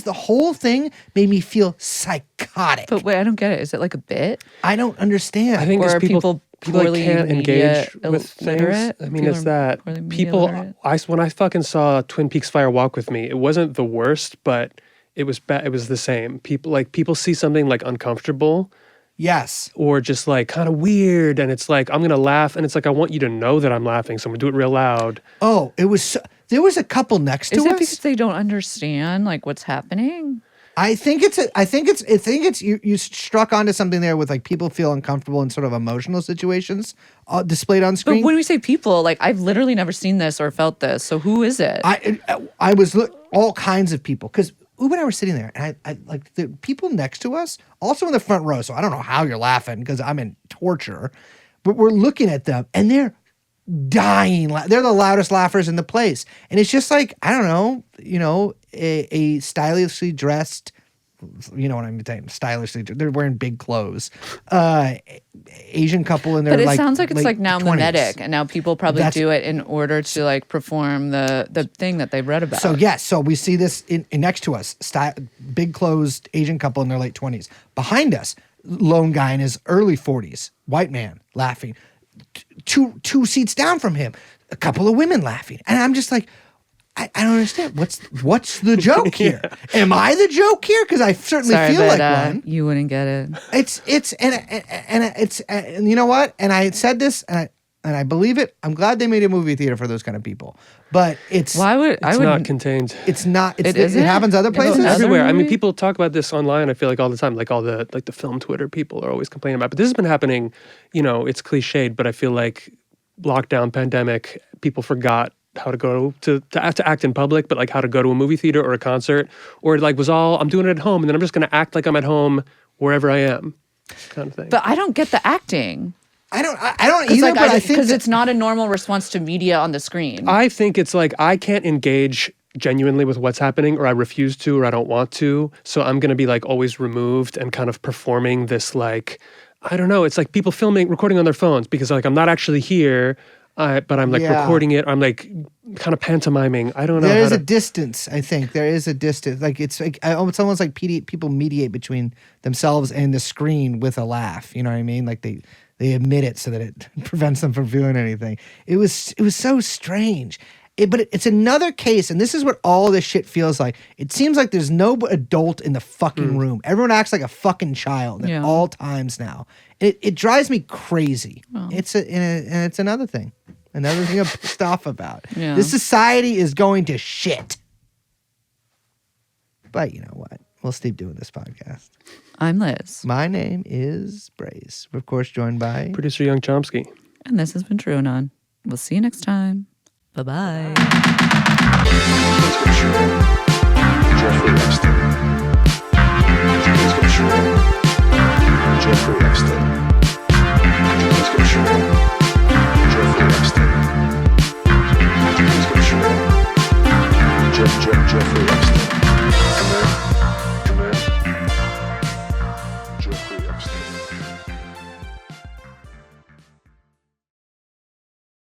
the whole thing made me feel psychotic. But wait, I don't get it. Is it like a bit? I don't understand. I think Or it's are people like poorly can't media engage with things. illiterate? I mean, People it's are that poorly media people. illiterate? When I fucking saw Twin Peaks: Fire Walk with Me, it wasn't the worst, but it was bad. It was the same. People see something like uncomfortable. Yes. Or just like kind of weird, and it's like I'm gonna laugh, and it's like I want you to know that I'm laughing, so I'm gonna do it real loud. Oh, it was. There was a couple next to Is it us. because they don't understand like what's happening? I think it's you struck onto something there with like people feel uncomfortable in sort of emotional situations displayed on But screen. when we say people, like I've literally never seen this or felt this. So who is it? I was all kinds of people because Ube and I were sitting there, and I like the people next to us, also in the front row. So I don't know how you're laughing because I'm in torture, but we're looking at them, and they're dying. They're the loudest laughers in the place, and it's just like I don't know, a stylishly dressed. You know what I'm saying? Stylishly, they're wearing big clothes. Asian couple in their But it like sounds like it's late like now 20s. mimetic, and now people probably That's- do it in order to like perform the thing that they read about. So yes, so we see this in next to us, big clothes Asian couple in their late 20s. Behind us, lone guy in his early 40s, white man laughing. Two seats down from him, a couple of women laughing, and I'm just like, I don't understand. What's the joke here? Am I the joke here? Because I certainly Sorry, feel but, like one. you wouldn't get it. And you know what? And I said this, and I believe it. I'm glad they made a movie theater for those kind of people. But it's Why would I It's would not contained. it's not. It isn't? happens other It's places. another Everywhere. I mean, movie? people talk about this online. I feel like all the time, like all the film Twitter people are always complaining about. But this has been happening. It's cliched, but I feel like lockdown, pandemic, people forgot how to go to act in public, but like how to go to a movie theater or a concert, or like I'm doing it at home, and then I'm just going to act like I'm at home wherever I am, kind of thing. But I don't get the acting. I don't either. But I think because it's not a normal response to media on the screen. I think it's like I can't engage genuinely with what's happening, or I refuse to, or I don't want to. So I'm going to be like always removed and kind of performing this like, I don't know. It's like people recording on their phones because like I'm not actually here, but I'm like recording it. I'm like kind of pantomiming. I don't know. There is a distance. I think there is a distance. Like it's like it's almost like people mediate between themselves and the screen with a laugh. You know what I mean? Like they admit it so that it prevents them from feeling anything. It was so strange. But it's another case, and this is what all this shit feels like. It seems like there's no adult in the fucking room. Everyone acts like a fucking child at all times now. It drives me crazy. And it's another thing. Another thing I'm pissed off about. Yeah. This society is going to shit. But you know what? We'll keep doing this podcast. I'm Liz. My name is Brace. We're, of course, joined by... Producer Young Chomsky. And this has been TrueAnon. We'll see you next time. Bye-bye. Jeffrey Epstein.